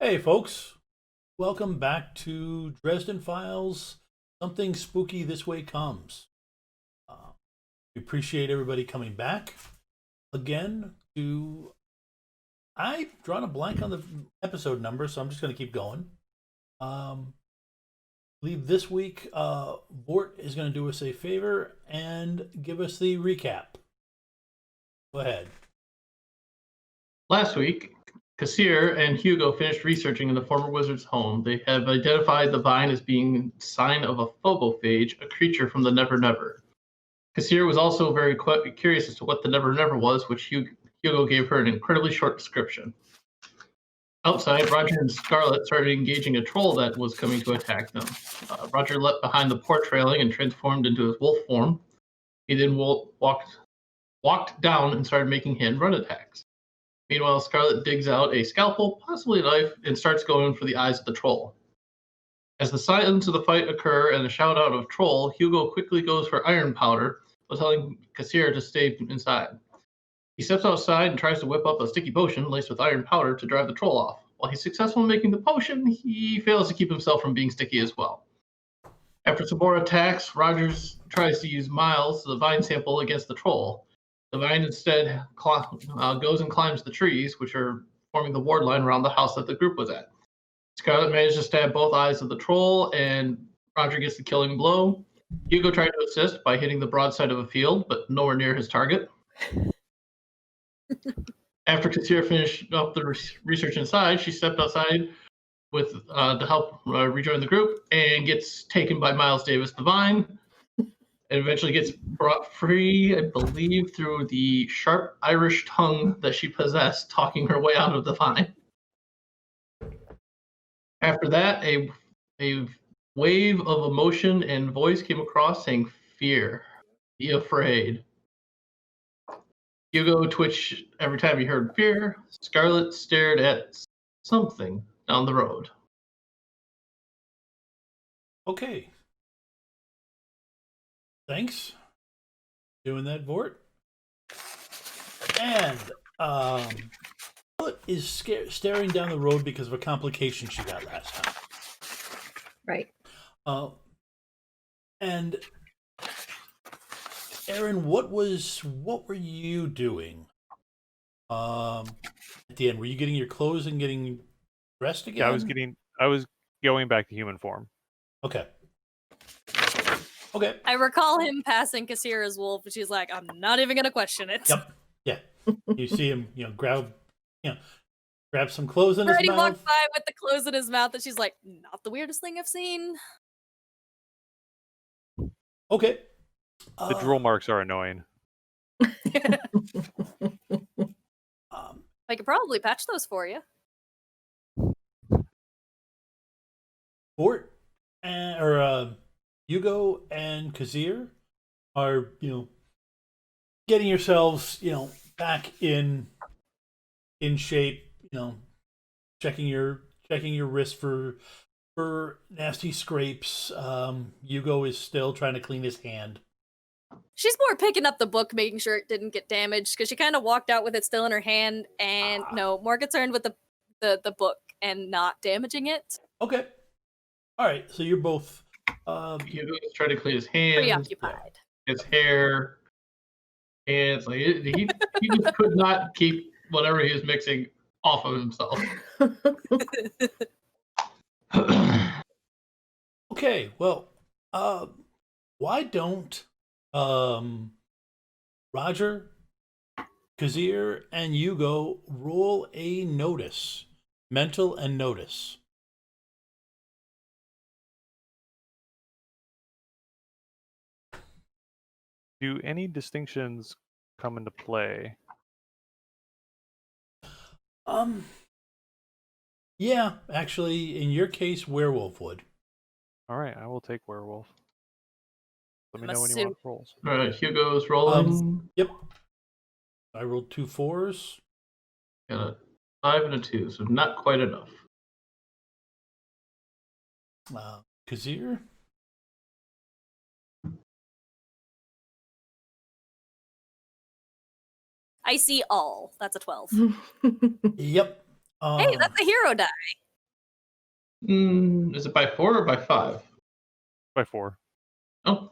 Hey, folks. Welcome back to Dresden Files. Something spooky this way comes. Uh, we appreciate everybody coming back again to. I've drawn a blank on the episode number, so I'm just going to keep going. Believe this week, Vort is going to do us a favor and give us the recap. Go ahead. Last week, Kassir and Hugo finished researching in the former wizard's home. They have identified the vine as being a sign of a phobophage, a creature from the Never Never. Kassir was also very curious as to what the Never Never was, which Hugo gave her an incredibly short description. Outside, Roger and Scarlet started engaging a troll that was coming to attack them. Roger leapt behind the porch railing and transformed into his wolf form. He then walked down and started making hand-run attacks. Meanwhile, Scarlet digs out a scalpel, possibly a knife, and starts going for the eyes of the troll. As the signs of the fight occur and a shout-out of troll, Hugo quickly goes for iron powder, while telling Kassir to stay inside. He steps outside and tries to whip up a sticky potion laced with iron powder to drive the troll off. While he's successful in making the potion, he fails to keep himself from being sticky as well. After some more attacks, Rogers tries to use Miles, the vine sample, against the troll. The vine instead goes and climbs the trees, which are forming the ward line around the house that the group was at. Scarlet manages to stab both eyes of the troll, and Roger gets the killing blow. Hugo tried to assist by hitting the broadside of a field, but nowhere near his target. After Kassir finished up the research inside, she stepped outside to help rejoin the group and gets taken by Miles Davis the Vine. And eventually gets brought free, I believe, through the sharp Irish tongue that she possessed, talking her way out of the vine. After that, a wave of emotion and voice came across saying, "Fear, be afraid." Hugo twitched every time he heard fear. Scarlet stared at something down the road. Okay. Thanks. Doing that, Vort. And Charlotte is staring down the road because of a complication she got last time. Right. And Aaron, what were you doing? At the end, were you getting your clothes and getting dressed again? Yeah, I was going back to human form. Okay. I recall him passing Kassir as wolf, and she's like, "I'm not even gonna question it." Yep. Yeah. You see him, grab some clothes in his mouth. He walked by with the clothes in his mouth, and she's like, "Not the weirdest thing I've seen." Okay. The drool marks are annoying. I could probably patch those for you. Vort or Hugo and Kassir are, getting yourselves, back in shape, checking your wrist for nasty scrapes. Hugo is still trying to clean his hand. She's more picking up the book, making sure it didn't get damaged, because she kind of walked out with it still in her hand, and more concerned with the book and not damaging it. Okay. All right. So you're both. Hugo's trying to clean his hands, preoccupied. His hair, and it's like he just could not keep whatever he was mixing off of himself. Okay. Well, why don't Roger, Kassir, and Hugo roll a notice, mental and notice. Do any distinctions come into play? Yeah, actually, in your case, werewolf would. All right, I will take werewolf. Let me know when you want rolls. All right, Hugo's rolling. Yep. I rolled 2 4s. Got a 5 and a 2, so not quite enough. Kassir? I see all. That's a 12. Yep. Hey, that's a hero die. Is it by 4 or by 5? By 4. Oh,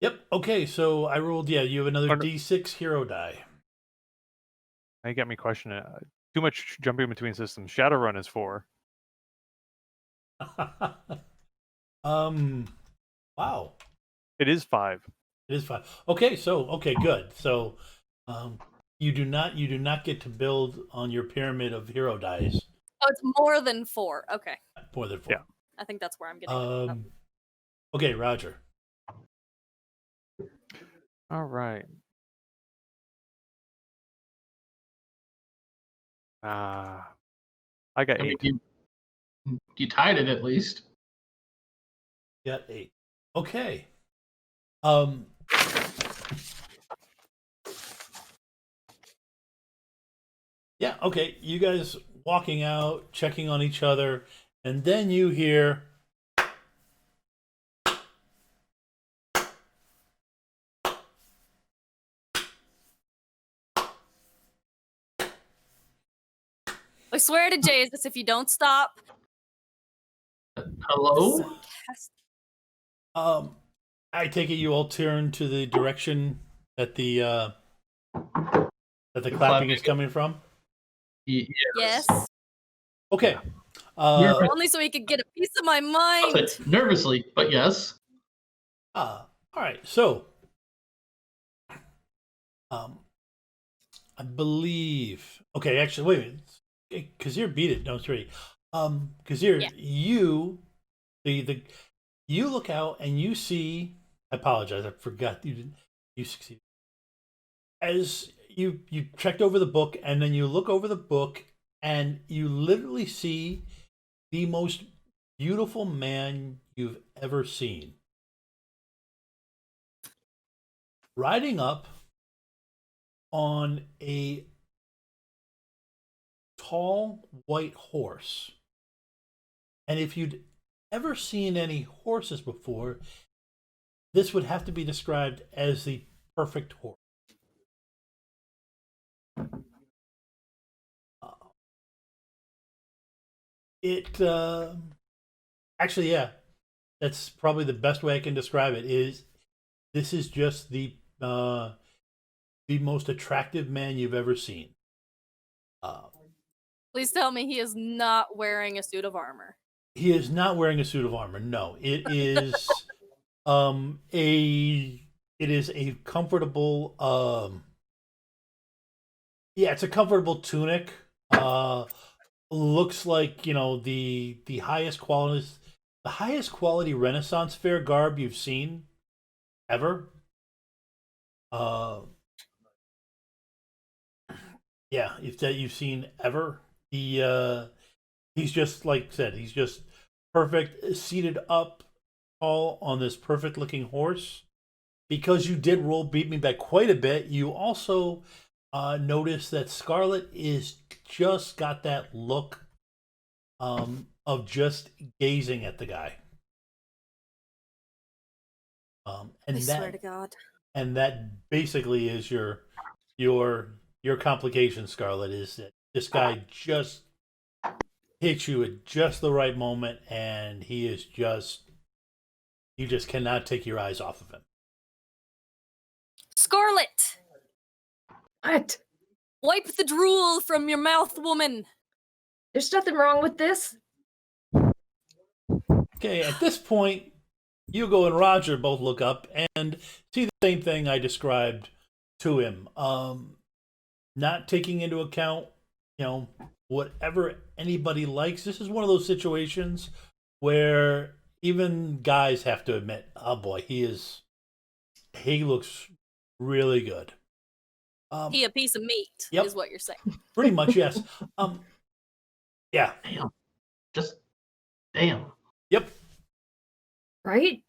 Yep. Okay, so I rolled. Yeah, you have another Oh, no. D6 hero die. Now you got me questioning it. Too much jumping between systems. Shadowrun is 4. Wow. It is 5. It is 5. Okay, so good. So, you do not get to build on your pyramid of hero dice Oh, it's more than 4. Okay. more than 4. Yeah. I think that's where I'm getting it. Oh. Okay, Roger. All right. I got I mean, 8. you tied it at least. You got 8. Okay. Yeah, okay. You guys walking out, checking on each other, and then you hear I swear to Jesus, if you don't stop. Hello? I take it you all turn to the direction that the clapping is coming from. Yes. Okay. Only so he could get a piece of my mind. Nervously, but yes. All right. So, I believe. Okay, actually, wait a minute. Kazir beat it. No, it's right. Kazir, Yeah. you look out and you see. I apologize. I forgot you didn't. You succeeded. As you checked over the book, and then you look over the book, and you literally see the most beautiful man you've ever seen. Riding up on a tall white horse. And if you'd ever seen any horses before, this would have to be described as the perfect horse. Actually, yeah, that's probably the best way I can describe it. This is just the most attractive man you've ever seen. Please tell me he is not wearing a suit of armor. He is not wearing a suit of armor. No, it is a comfortable yeah, it's a comfortable tunic. Looks like, the highest quality Renaissance fair garb you've seen ever. Yeah, if that you've seen ever. He's just, like I said, he's just perfect, seated up tall on this perfect looking horse. Because you did beat me by quite a bit, you also notice that Scarlet is just got that look of just gazing at the guy. And I that, swear to God. And that basically is your complication, Scarlet, is that this guy just hits you at just the right moment, and you just cannot take your eyes off of him. Scarlet! What? Wipe the drool from your mouth, woman! There's nothing wrong with this. Okay, at this point, Hugo and Roger both look up and see the same thing I described to him. Not taking into account, whatever anybody likes. This is one of those situations where even guys have to admit, oh boy, he looks really good. He a piece of meat, Yep. is what you're saying. Pretty much, yes. Yeah. Damn. Just damn. Yep. Right?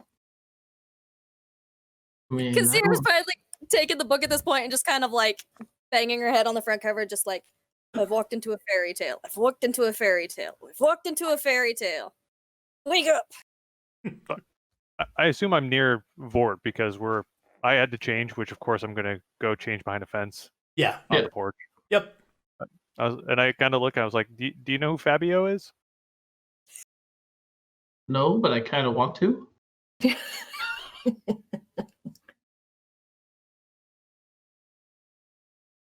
I mean, Because Sierra's probably like taking the book at this point and just kind of like banging her head on the front cover, just like, I've walked into a fairy tale. I've walked into a fairy tale. We've walked into a fairy tale. Wake up! I assume I'm near Vort because I had to change, which of course I'm gonna go change behind a fence Yeah. on the porch. Yep. And I kind of look. I was like, "Do you know who Fabio is?" No, but I kind of want to.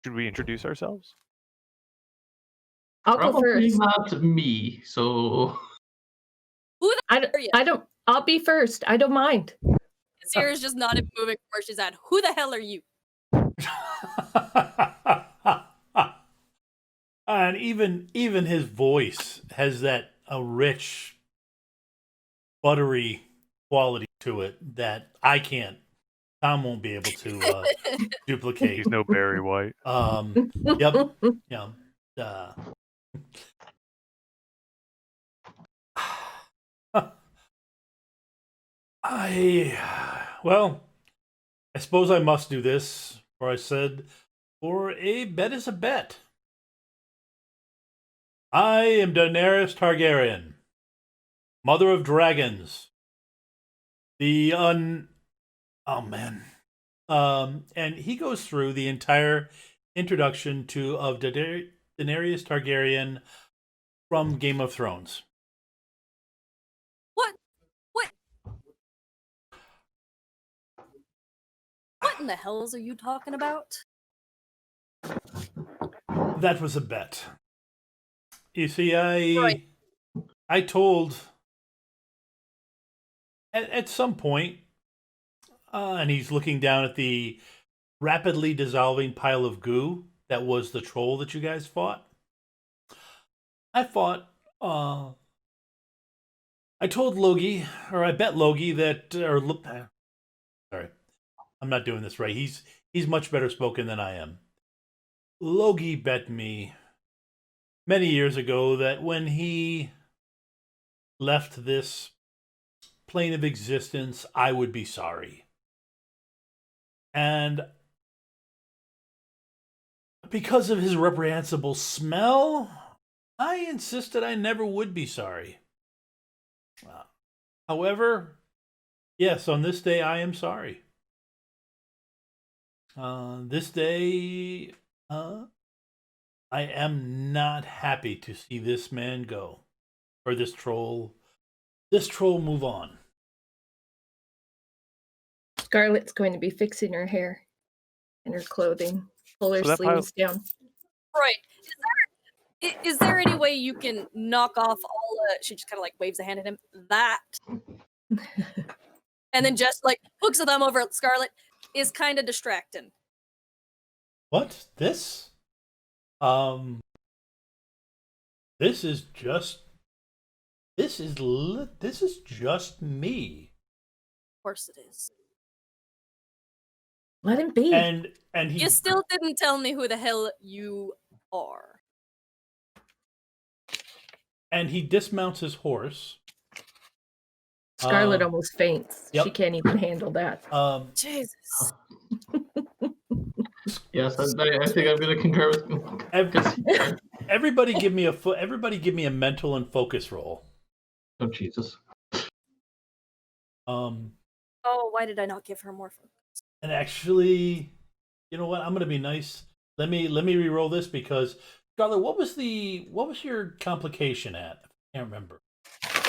Should we introduce ourselves? I'll go Probably first. not me. So I don't. I'll be first. I don't mind. Sierra's just not even moving from where she's at. Who the hell are you? And even his voice has that a rich, buttery quality to it that I can't. Tom won't be able to duplicate. He's no Barry White. Yep. Yeah. I suppose I must do this, for I said, for a bet is a bet. I am Daenerys Targaryen, mother of dragons. Oh man. And he goes through the entire introduction of Daenerys Targaryen from Game of Thrones. What? What in the hells are you talking about? That was a bet. You see, Right. I told at some point, and he's looking down at the rapidly dissolving pile of goo that was the troll that you guys fought. I told Logie, or I bet Logie that, sorry, I'm not doing this right. He's much better spoken than I am. Logie bet me many years ago that when he left this plane of existence, I would be sorry. And because of his reprehensible smell, I insisted I never would be sorry. However, yes, on this day I am sorry. This day, I am not happy to see this man go, or this troll move on. Scarlett's going to be fixing her hair and her clothing. Pull her So that sleeves down. Right. Is there any way you can knock off all she just kind of like waves a hand at him, that and then just like hooks a thumb over at Scarlett is kind of distracting. What? This? This is just me. Of course it is. Let him be. And he You still didn't tell me who the hell you are. and he dismounts his horse. Scarlett almost faints. Yep. She can't even handle that. Jesus. yes, I think I'm going to concur with. Everybody give me a mental and focus roll. Oh Jesus. Oh, why did I not give her more focus? And actually, you know what? I'm gonna be nice. Let me re-roll this because Scarlett, what was your complication at? I can't remember.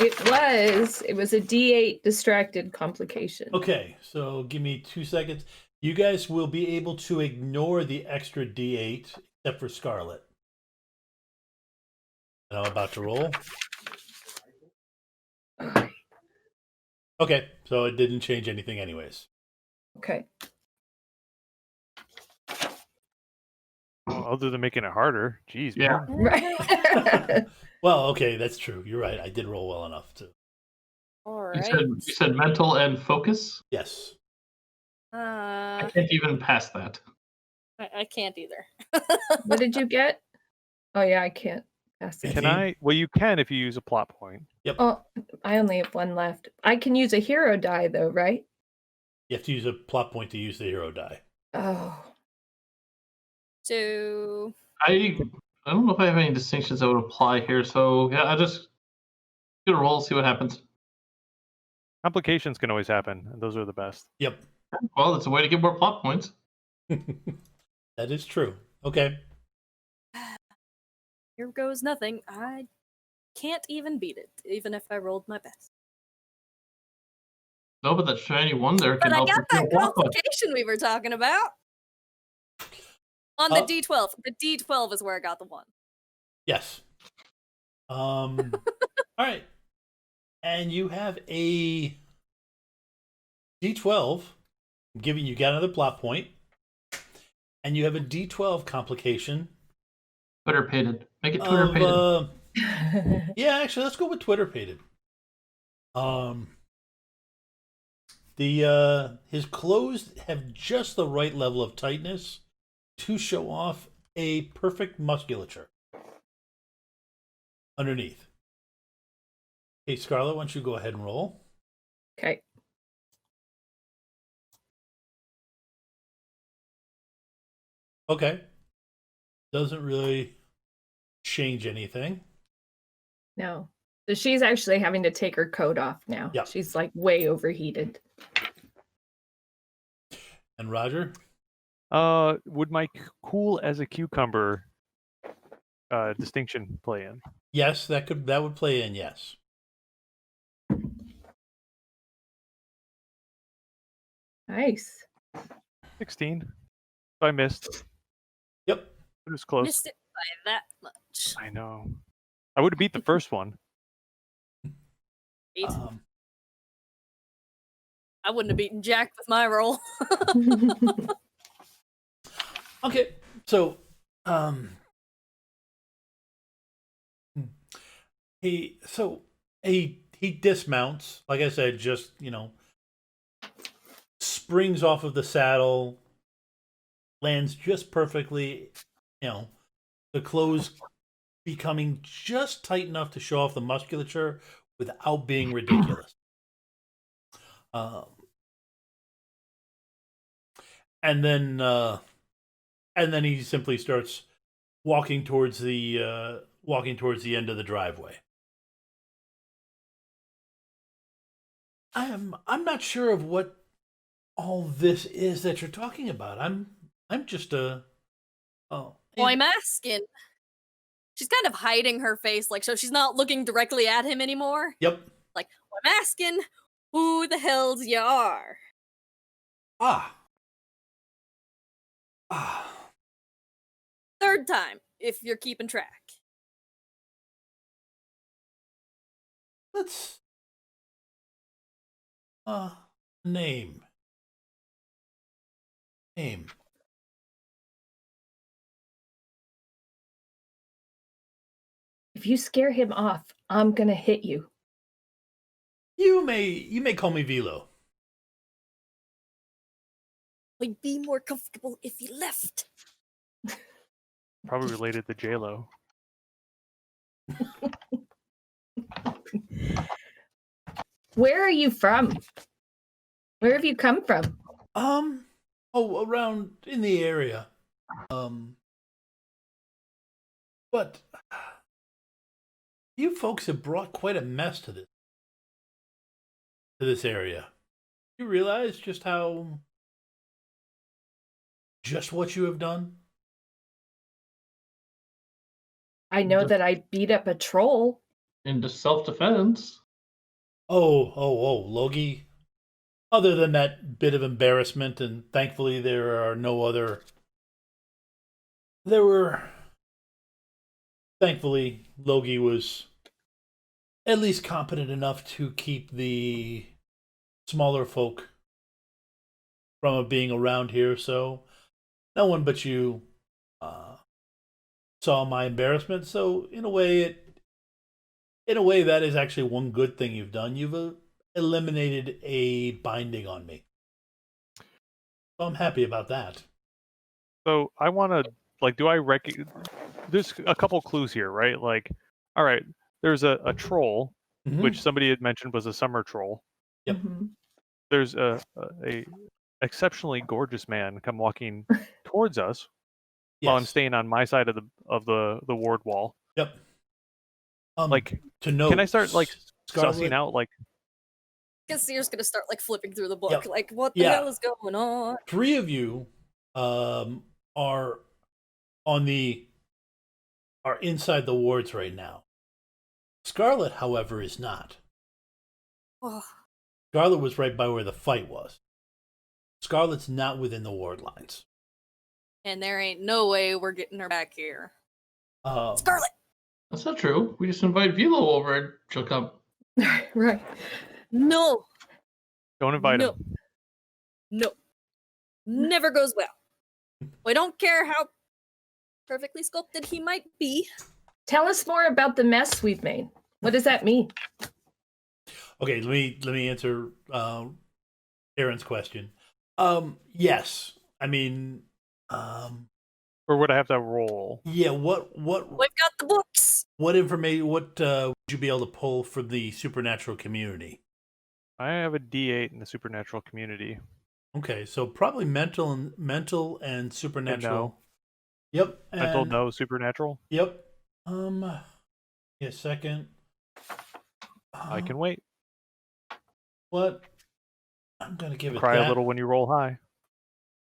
It was a D8 distracted complication. Okay, so give me 2 seconds. You guys will be able to ignore the extra D8 except for Scarlett. And I'm about to roll. Okay, so it didn't change anything anyways. Okay. Well, other than making it harder. Jeez. Yeah. Man. Right. Well, okay, that's true. You're right. I did roll well enough to. All You right. said mental and focus. Yes. I can't even pass that. I can't either. What did you get? Oh yeah, I can't pass it. Can I? Well, you can if you use a plot point. Yep. Oh, I only have one left. I can use a hero die though, right? You have to use a plot point to use the hero die. Oh. So I don't know if I have any distinctions that would apply here. So yeah, I just get a roll, see what happens. Complications can always happen, and those are the best. Yep. Well, it's a way to get more plot points. That is true. Okay. here goes nothing. I can't even beat it, even if I rolled my best. No, but that shiny one there can But I help got with your that block punch. complication we were talking about. On the D12. The D12 is where I got the one. Yes. All right. And you have a D12, giving you got another plot point, and you have a D12 complication. Twitter pated. Make it Twitter pated. Yeah, actually, let's go with Twitter pated. His clothes have just the right level of tightness to show off a perfect musculature underneath. Hey, Scarlett, why don't you go ahead and roll? Okay. Okay. Doesn't really change anything. No. So she's actually having to take her coat off now. Yeah. She's like way overheated. And Roger? Would my cool as a cucumber distinction play in? Yes, that would play in, yes. Nice. 16. I missed. Yep. It was close. Missed it by that much. I know. I would have beat the first one. Eight. Um, I wouldn't have beaten Jack with my roll. okay, so he dismounts, like I said, just springs off of the saddle, lands just perfectly, the clothes becoming just tight enough to show off the musculature without being ridiculous. And then he simply starts walking towards the end of the driveway. I'm not sure of what all this is that you're talking about. I'm just Well, I'm asking. She's kind of hiding her face, like, so she's not looking directly at him anymore. Yep. Like, well, I'm asking who the hells you are. Third time, if you're keeping track. Let's name. If you scare him off, I'm gonna hit you. You may call me Velo. We'd be more comfortable if you left. Probably related to J-Lo. Where are you from? Where have you come from? Around in the area. But you folks have brought quite a mess to this area. You realize just what you have done? I know that I beat up a troll. Into self-defense. Oh, Logie. Other than that bit of embarrassment, and thankfully there are no other. Thankfully, Logie was at least competent enough to keep the smaller folk from being around here, so no one but you saw my embarrassment. So in a way, that is actually one good thing you've done. You've eliminated a binding on me, so I'm happy about that. So I want to, like, there's a couple clues here, right? Like, all right, there's a troll, Mm-hmm. which somebody had mentioned was a summer troll. Yep. Mhm. There's a exceptionally gorgeous man come walking towards us while I'm Yes. staying on my side of the ward wall. Yep. Like, to know, can I start like Scarlet, sussing out like? Cassier's gonna start like flipping through the book, Yep. like what the hell is going on? 3 of you are inside the wards right now. Scarlet, however, is not. Oh, Scarlet was right by where the fight was. Scarlet's not within the ward lines. And there ain't no way we're getting her back here. Scarlet! That's not true. We just invite Velo over and she'll come. Right. No! Don't invite No. him. No. Never goes well. We don't care how perfectly sculpted he might be. Tell us more about the mess we've made. What does that mean? Okay, let me answer Aaron's question. Yes. I mean, Or would I have to roll? yeah, what We've got the books. what information would you be able to pull from the supernatural community? I have a D8 in the supernatural community. Okay, so probably mental and supernatural. no. Yep. Mental, and- no. Supernatural? Yep. Yeah, a second. I can wait. What? I'm gonna give it Cry that. a little when you roll high.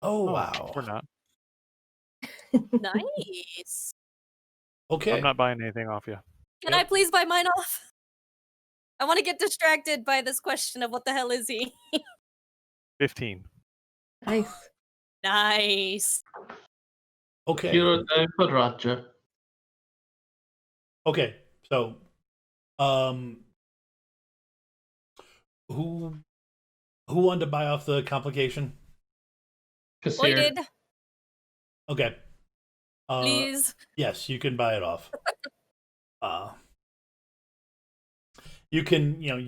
Oh wow. We're not. Nice. Okay. I'm not buying anything off you. Can I please buy mine off? I want to get distracted by this question of what the hell is he? 15. Nice. Nice. Okay. Hero di Quadraccia. Okay. So, who wanted to buy off the complication? Kassir. Voided, Okay. please. Yes, you can buy it off. You can, you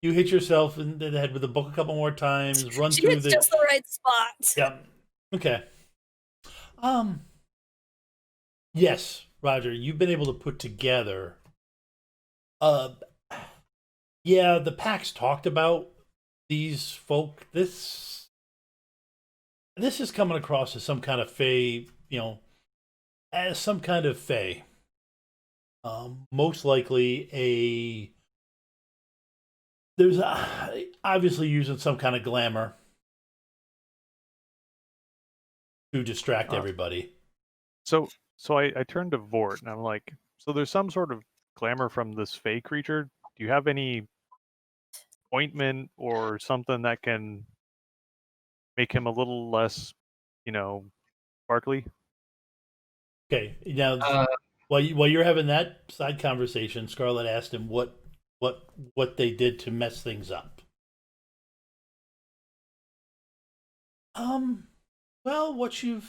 hit yourself in the head with the book a couple more times. Run She through hits the. just the right spot. Yeah. Okay. Yes, Roger, you've been able to put together. Yeah, the PAX talked about these folk. This is coming across as some kind of fae, as some kind of fae. Most likely there's obviously using some kind of glamour to distract everybody. So I turned to Vort and I'm like, so there's some sort of glamour from this fey creature. Do you have any ointment or something that can make him a little less, sparkly? Okay, now while you're having that side conversation, Scarlet asked him what they did to mess things up. Well, what you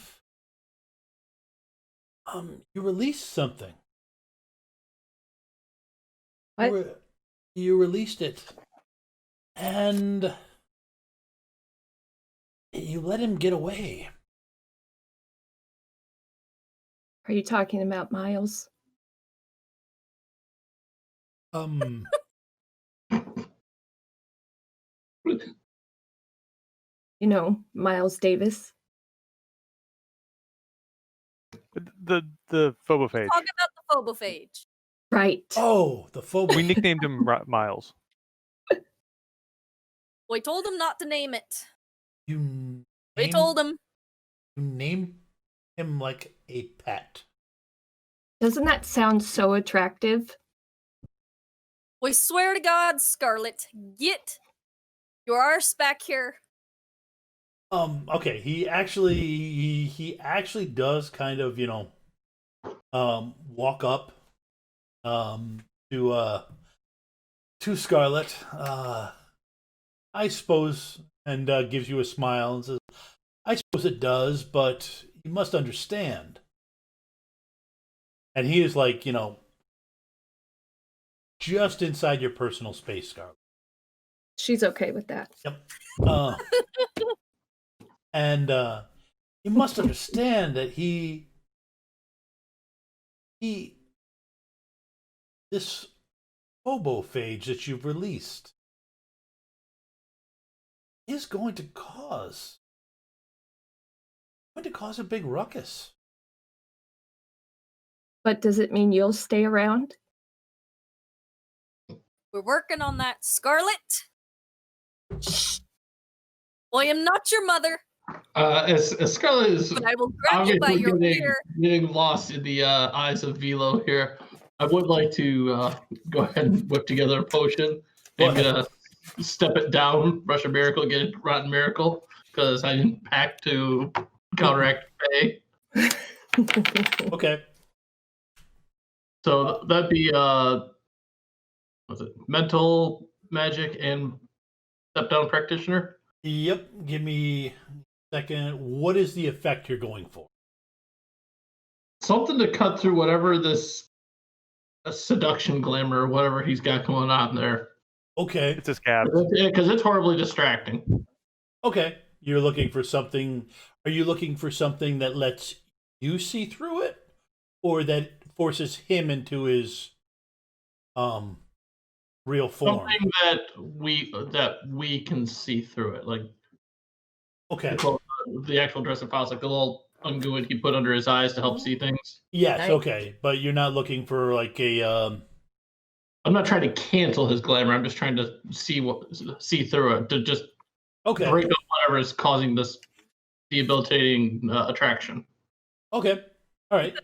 released something. What? You released it, and you let him get away. Are you talking about Miles? You know, Miles Davis. The phobophage. Talk about the phobophage. Right. Oh, the phobia. We nicknamed him Miles. We told him not to name it. You We told him. You name him like a pet. Doesn't that sound so attractive? We swear to God, Scarlet, get your arse back here. Okay, he actually does kind of, walk up to Scarlet. I suppose, and gives you a smile and says, I suppose it does, but you must understand. And he is like, just inside your personal space, Scarlet. She's okay with that. Yep. And you must understand that this phobophage that you've released is going to cause a big ruckus. But does it mean you'll stay around? We're working on that, Scarlet. Shh. I am not your mother, As Scarlet is but I will grab you by obviously your ear. getting lost in the eyes of Velo here. I would like to go ahead and whip together a potion. Go I'm ahead. gonna step it down, rush a miracle, get a rotten miracle, because I didn't pack to counteract pay. Okay. So that'd be what's it? Mental magic and step down practitioner. Yep. Give me a second. What is the effect you're going for? Something to cut through whatever this seduction glamour or whatever he's got going on there. Okay. It's a scab. Because it's horribly distracting. Okay. You're looking for something. Are you looking for something that lets you see through it, or that forces him into his real form? Something that we can see through it, like Okay. the actual Dresden files, like the little unguent he put under his eyes to help see things. Yes. Nice. Okay. But you're not looking for like a. I'm not trying to cancel his glamour. I'm just trying to see through it, to just Okay. break up whatever is causing this debilitating attraction. Okay. All right.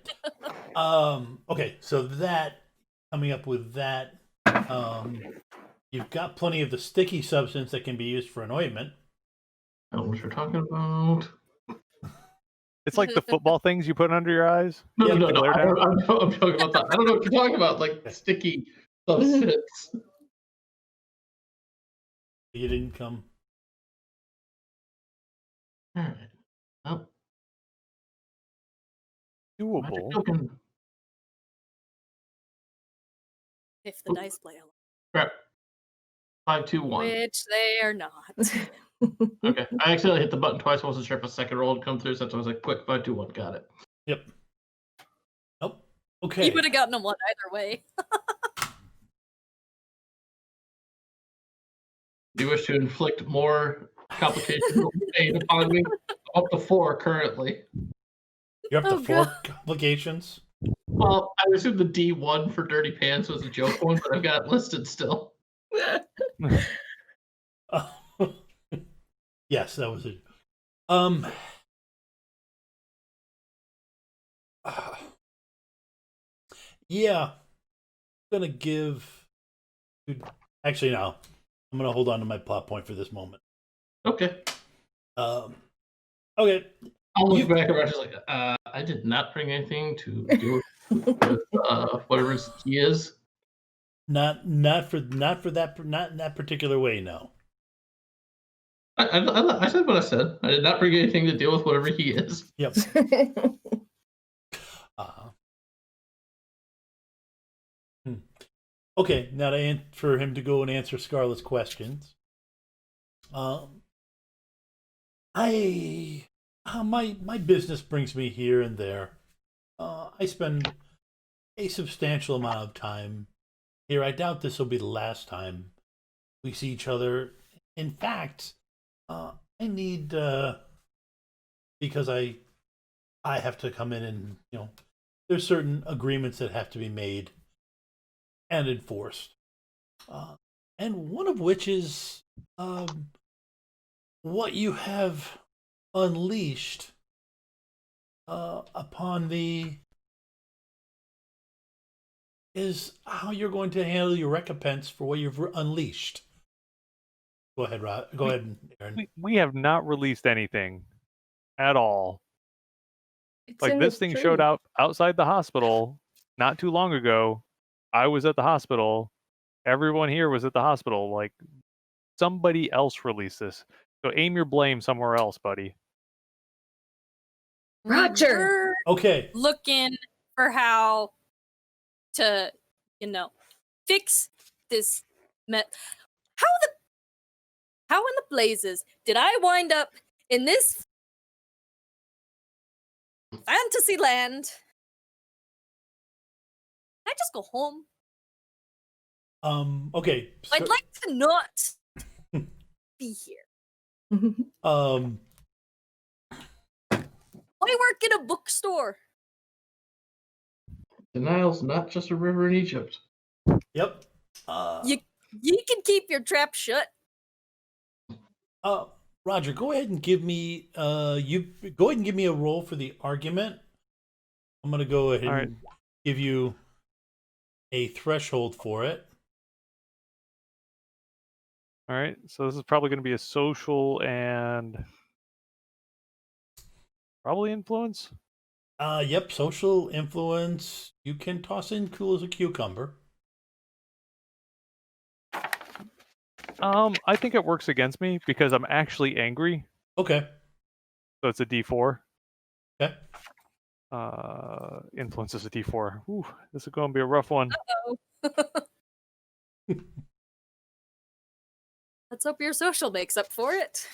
Okay. So that coming up with that, you've got plenty of the sticky substance that can be used for an ointment. I don't know what you're talking about. It's like the football things you put under your eyes. No, Yeah, no, the no. glare down? I'm talking about that. I don't know what you're talking about, like sticky substance. You didn't come. All right. Oh, magic Doable. token. If the dice play along, Crap. 5, 2, 1. which they are not. Okay. I accidentally hit the button twice. I wasn't sure if a second roll would come through, so I was like, quick, 5, 2, 1. Got it. Yep. Oh. Okay. You would have gotten them one either way. Do you wish to inflict more complications or pain upon me? Up to 4 currently. You're up to Oh, 4 God. complications. Well, I assume the D1 for Dirty Pants was a joke one, but I've got it listed still. Yes, that was it. Yeah, I'm gonna give. Actually, no. I'm gonna hold on to my plot point for this moment. Okay. Okay. I'll look back around just like, I did not bring anything to do with whatever he is. Not in that particular way. No. I said what I said. I did not bring anything to deal with whatever he is. Yep. Uh, Okay, now for him to go and answer Scarlett's questions. My business brings me here and there. I spend a substantial amount of time here. I doubt this will be the last time we see each other. In fact, I need because I have to come in and there's certain agreements that have to be made and enforced, and one of which is what you have unleashed upon the is how you're going to handle your recompense for what you've unleashed. Go ahead, Rod. Go ahead, Aaron. We have not released anything at all. It's Like in this his thing tree. showed up outside the hospital not too long ago. I was at the hospital. Everyone here was at the hospital. Like somebody else released this. So aim your blame somewhere else, buddy. Roger. We're Okay. looking for how to, fix this. How in the blazes did I wind up in this fantasy land? Can I just go home? Okay. I'd like to not be here. So, I work in a bookstore. The Nile's not just a river in Egypt. Yep. You can keep your trap shut. Roger, go ahead and give me go ahead and give me a roll for the argument. I'm gonna go ahead All and give you a threshold for it. All right, so this is probably going to be a social and probably influence. Yep, social influence. You can toss in cool as a cucumber. I think it works against me because I'm actually angry. Okay. So it's a D4. Okay. Influence is a D4. Ooh, this is going to be a rough one. Let's hope your social makes up for it.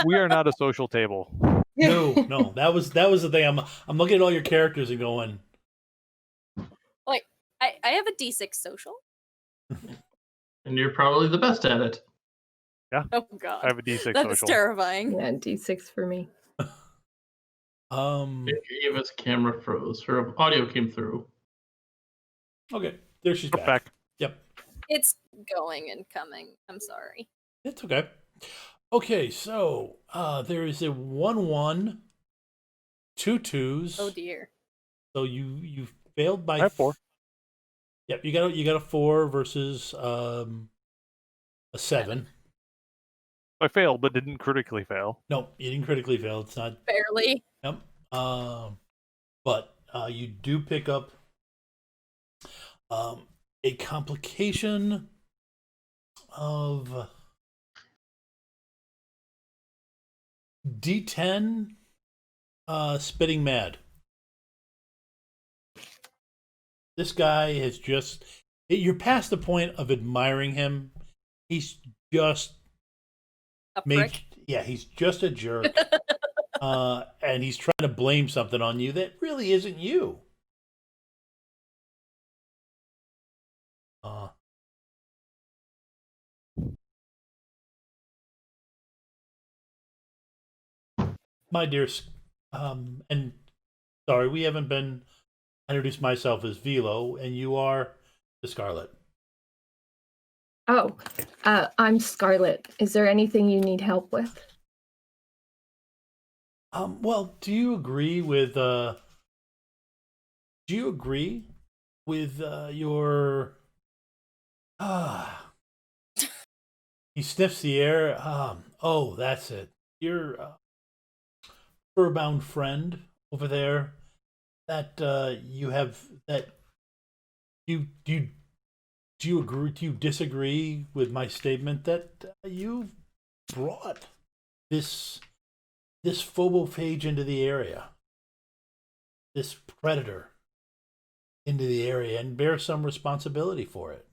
We are not a social table. No. That was the thing. I'm looking at all your characters and going, Like, I have a D6 social. And you're probably the best at it. Oh god. I have a D6 That is social. terrifying. Yeah, D6 for me. Ava's camera froze. Her audio came through. okay, there she's We're back. Yep. It's going and coming. I'm sorry. It's okay. Okay, so there is a 1-1, 2 2s. Oh dear. So you failed by I have 4. Yep, you got a 4 versus a 7. I failed, but didn't critically fail. No, you didn't critically fail. It's not. Barely. Yep. But you do pick up a complication of D10 spitting mad. This guy has just, you're past the point of admiring him. He's just A prick. he's just a jerk. And he's trying to blame something on you that really isn't you. My dear, and sorry, we haven't been introduced. Myself as Velo, and you are the Scarlet. Oh, I'm Scarlet. Is there anything you need help with? Well, do you agree with your he sniffs the air. Oh, that's it. Your fur-bound friend over there that you have that you do you agree, do you disagree with my statement that you brought this phobophage into the area, this predator into the area, and bear some responsibility for it?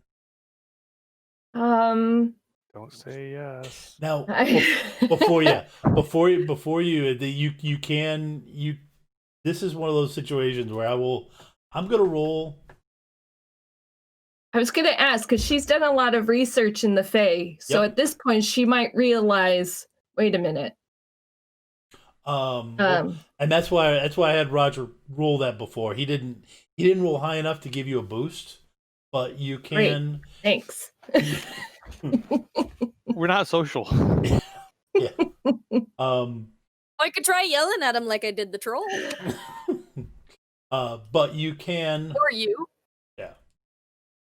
Don't say yes. Now, before you can this is one of those situations where I'm gonna roll. I was going to ask, because she's done a lot of research in the Fae, so Yep. at this point she might realize, wait a minute. And that's why I had Roger roll that before. He didn't roll high enough to give you a boost, but you can. Thanks. We're not social. Yeah. I could try yelling at him like I did the troll. But you can. Or you. Yeah.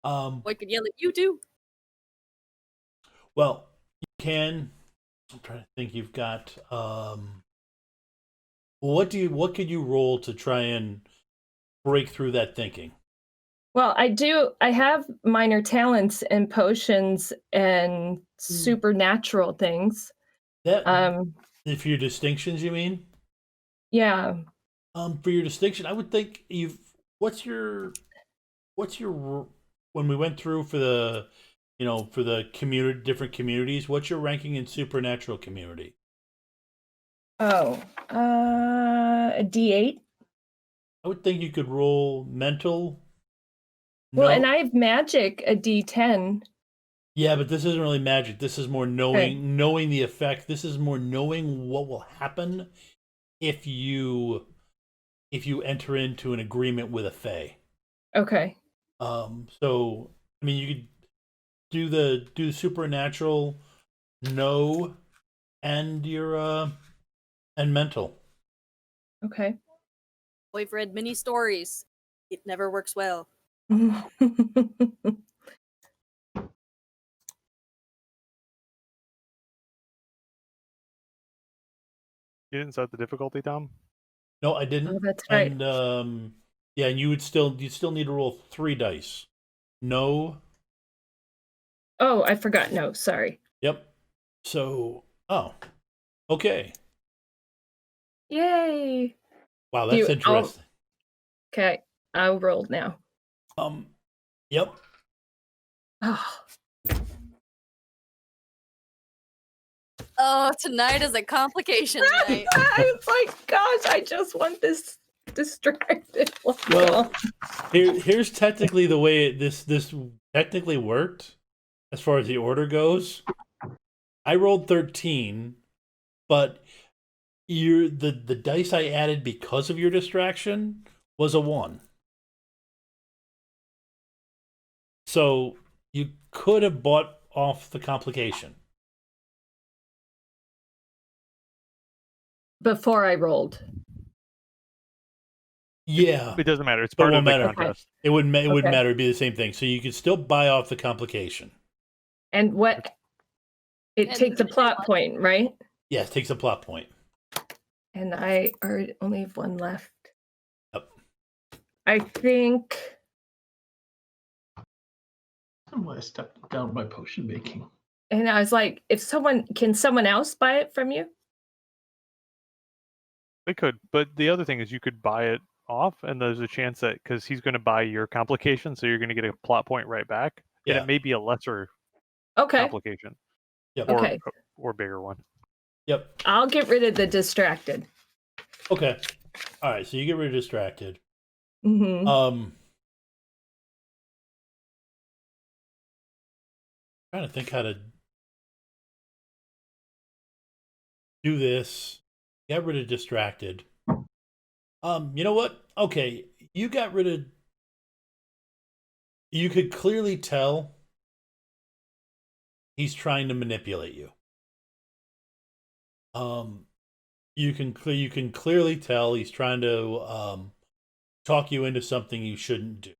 I could yell at you too. Well, you can. I'm trying to think. You've got. What could you roll to try and break through that thinking? Well, I have minor talents and potions and supernatural things. That for your distinctions, you mean? Yeah. For your distinction, I would think what's your when we went through for the community, different communities, what's your ranking in supernatural community? Oh, a D8. I would think you could roll mental. Well, No. and I have magic, a D10. Yeah, but this isn't really magic. This is more knowing the effect. This is more knowing what will happen if you enter into an agreement with a Fae. Okay. So I mean, you could do the supernatural, know, and your and mental. Okay. We've read many stories. It never works well. You didn't set the difficulty, Tom? No, I didn't. Oh, that's right. And yeah, and you'd still need to roll 3 dice. No. Oh, I forgot. No, sorry. Yep. So, okay. Yay. Wow, that's interesting. Okay, I'll roll now. Yep. Oh, Oh, tonight is a complication night. it's like, gosh, I just want this distracted. Well, here's technically the way this technically worked as far as the order goes. I rolled 13, but the dice I added because of your distraction was a 1. So you could have bought off the complication. before I rolled. Yeah, It doesn't matter. It's But it part of won't the matter. contest. it wouldn't Okay. matter. It'd be the same thing. So you could still buy off the complication. And what? It And takes a the plot one- point, right? Yeah, it takes a plot point. And I only have 1 left. Yep. I think. Somewhat I stepped down my potion making. And I was like, can someone else buy it from you? They could, but the other thing is you could buy it off, and there's a chance that because he's going to buy your complication, so you're going to get a plot point right back, and Yeah. it may be a lesser Okay. complication Yep. or Okay. or bigger one. Yep. I'll get rid of the distracted. Okay. All right. So you get rid of distracted. Mm-hmm. Trying to think how to do this. Get rid of distracted. You know what? Okay, you got rid of. You could clearly tell he's trying to manipulate you. You can clearly tell he's trying to talk you into something you shouldn't do.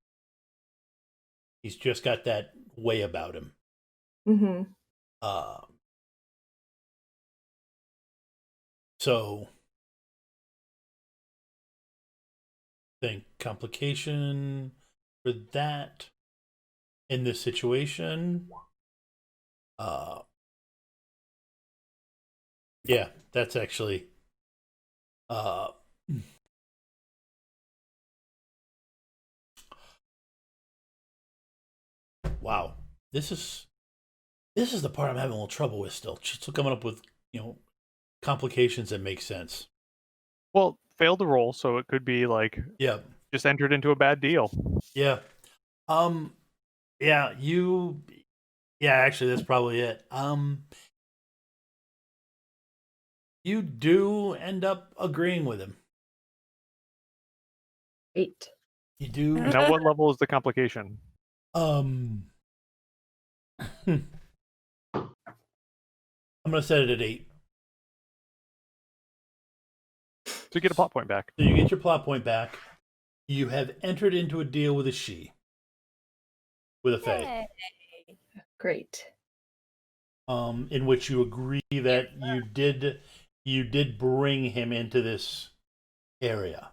He's just got that way about him. Mm-hmm. So, think complication for that in this situation. Yeah, that's actually wow. This is the part I'm having a little trouble with still. Still coming up with, complications that make sense. Well, failed to roll, so it could be like Yeah. just entered into a bad deal. Yeah. Yeah, actually that's probably it. You do end up agreeing with him. 8. You do. Now, what level is the complication? I'm gonna set it at 8. To get a plot point back. So you get your plot point back. You have entered into a deal with a she. With a fae. Yay. Great. In which you agree that you did bring him into this area.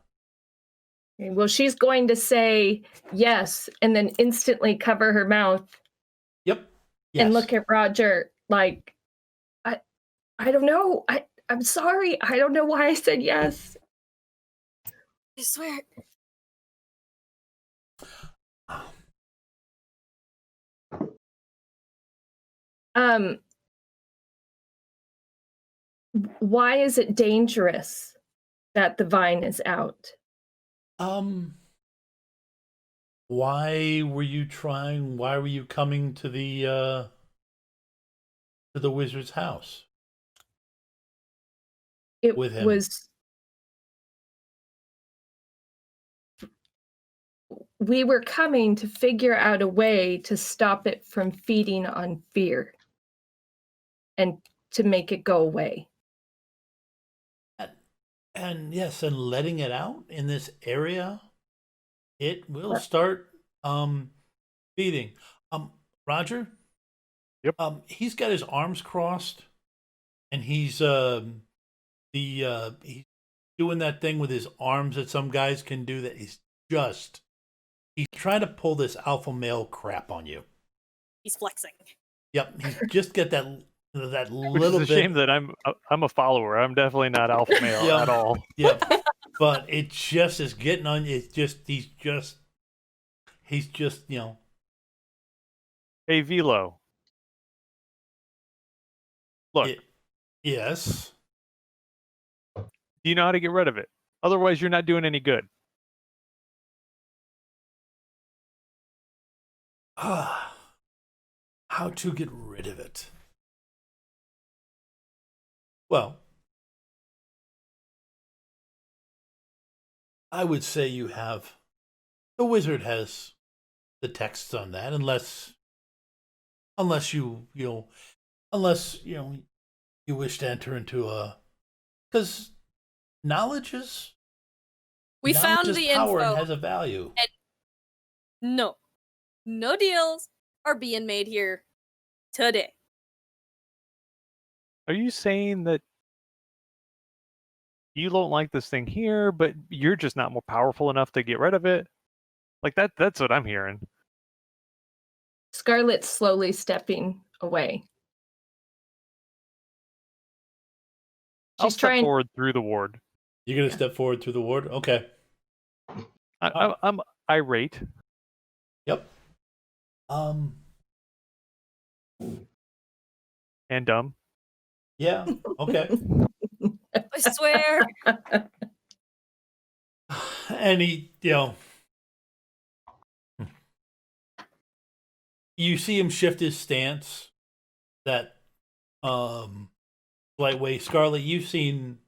Okay, well, she's going to say yes and then instantly cover her mouth Yep. Yes. and look at Roger like, I don't know. I'm sorry. I don't know why I said yes. I swear. Why is it dangerous that the vine is out? Why were you coming to the wizard's house? It With him. We were coming to figure out a way to stop it from feeding on fear and to make it go away. And yes, and letting it out in this area it will start feeding. Roger? Yep. He's got his arms crossed, and he's he's doing that thing with his arms that some guys can do. That he's trying to pull this alpha male crap on you. He's flexing. Yep, he's just got that Which little is a bit. shame that I'm a follower. I'm definitely not alpha male Yeah. at all. Yep, but it just is getting on. It's just he's just Hey, Velo. Look, yes. do you know how to get rid of it? Otherwise, you're not doing any good. How to get rid of it? Well, I would say the wizard has the texts on that, unless you wish to enter into because knowledge is We found is the power info. and has a value. No deals are being made here today. Are you saying that you don't like this thing here, but you're just not more powerful enough to get rid of it? Like that's what I'm hearing. Scarlet's slowly stepping away. I'll She's step trying. forward through the ward. You're gonna step forward through the ward, okay? I'm irate. Yep. And dumb. Yeah. Okay. I swear. And you see him shift his stance. That slight way. Scarlet, you've seen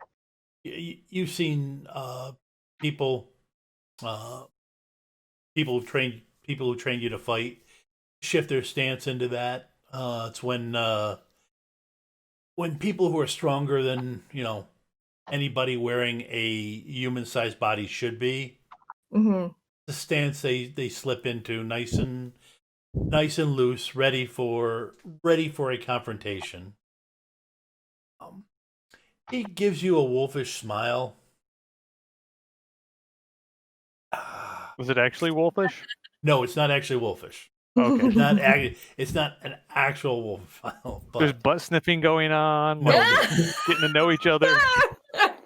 people who train you to fight shift their stance into that. It's when people who are stronger than anybody wearing a human-sized body should be, Mm-hmm. the stance they slip into, nice and loose, ready for a confrontation. He gives you a wolfish smile. Was it actually wolfish? No, it's not actually wolfish. Okay. It's not an actual wolf smile. There's But butt sniffing going on, No. like getting to know each other.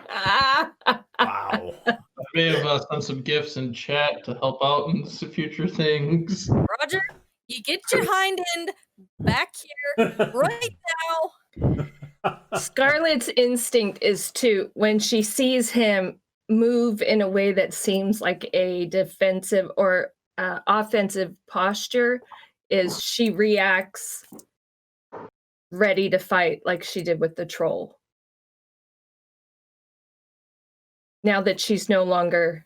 wow. I may have done some gifts in chat to help out in some future things. Roger, you get your hind end back here right now. Scarlet's instinct is to, when she sees him move in a way that seems like a defensive or offensive posture, is she reacts ready to fight like she did with the troll. Now that she's no longer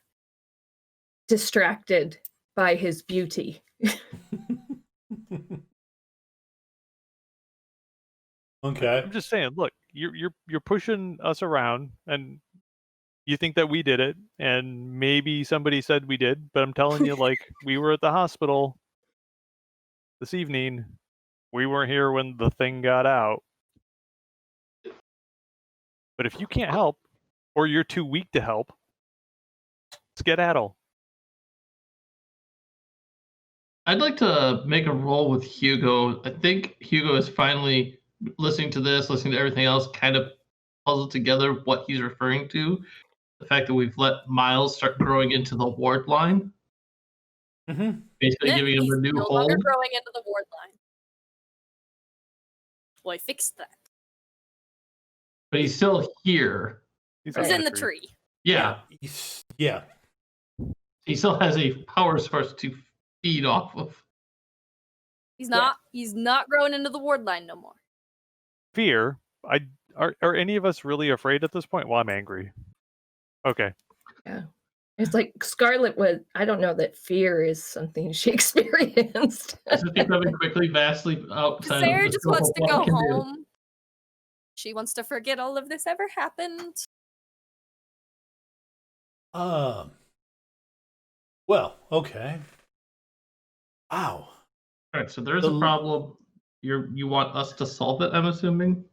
distracted by his beauty. Okay. I'm just saying, look, you're pushing us around, and you think that we did it, and maybe somebody said we did, but I'm telling you, like, we were at the hospital this evening. We weren't here when the thing got out. But if you can't help, or you're too weak to help, skedaddle. I'd like to make a roll with Hugo. I think Hugo is finally listening to everything else, kind of puzzled together what he's referring to. The fact that we've let Miles start growing into the ward line. Mm-hmm. Basically Yeah, giving him he's a new no hold. longer growing into the ward line. Well, I fixed that. But he's still here. He's in the tree. Yeah. Yeah. He still has a power source to feed off of. He's not growing into the ward line no more. Fear. Are any of us really afraid at this point? Well, I'm angry. Okay. Yeah. It's like Scarlet was, I don't know that fear is something she experienced. This is becoming quickly vastly outside Sarah of the just scope wants of to what go I can do. home. She wants to forget all of this ever happened. Well, okay. Wow. All right, so there's a problem. You want us to solve it, I'm assuming?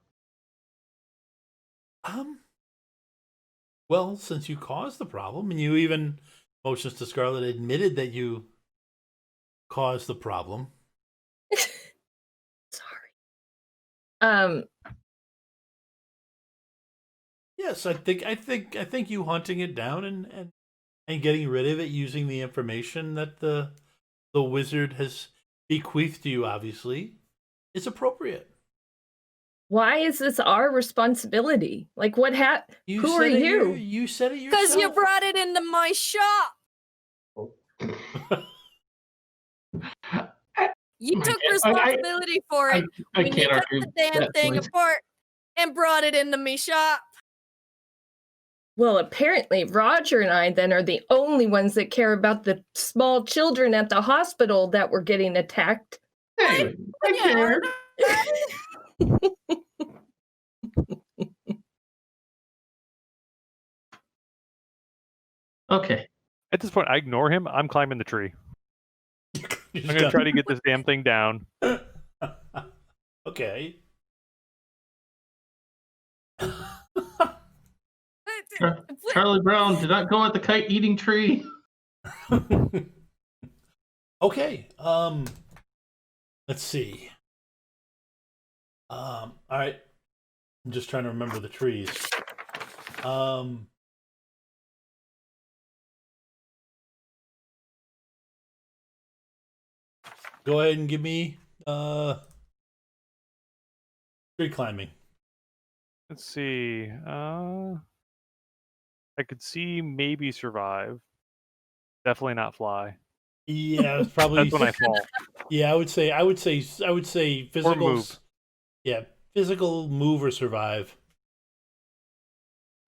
Well, since you caused the problem, and you even, motions to Scarlet, admitted that you caused the problem. Sorry. Yes, I think you hunting it down and getting rid of it using the information that the wizard has bequeathed to you, obviously, is appropriate. Why is this our responsibility? Like, what happened? Who are you? You said it yourself. Because you brought it into my shop. You took responsibility for it. I when can't you took argue the damn that thing point. apart and brought it into me shop. Well, apparently Roger and I then are the only ones that care about the small children at the hospital that were getting attacked. Hey, I care. Okay. At this point, I ignore him. I'm climbing the tree. I'm going to try to get this damn thing down. Okay. Charlie Brown did not go at the kite eating tree. Okay. Let's see. All right. I'm just trying to remember the trees. Go ahead and give me tree climbing. Let's see. I could see maybe survive. Definitely not fly. Yeah, it's probably That's when I fall. Yeah, I would say physical move. Yeah, physical move or survive.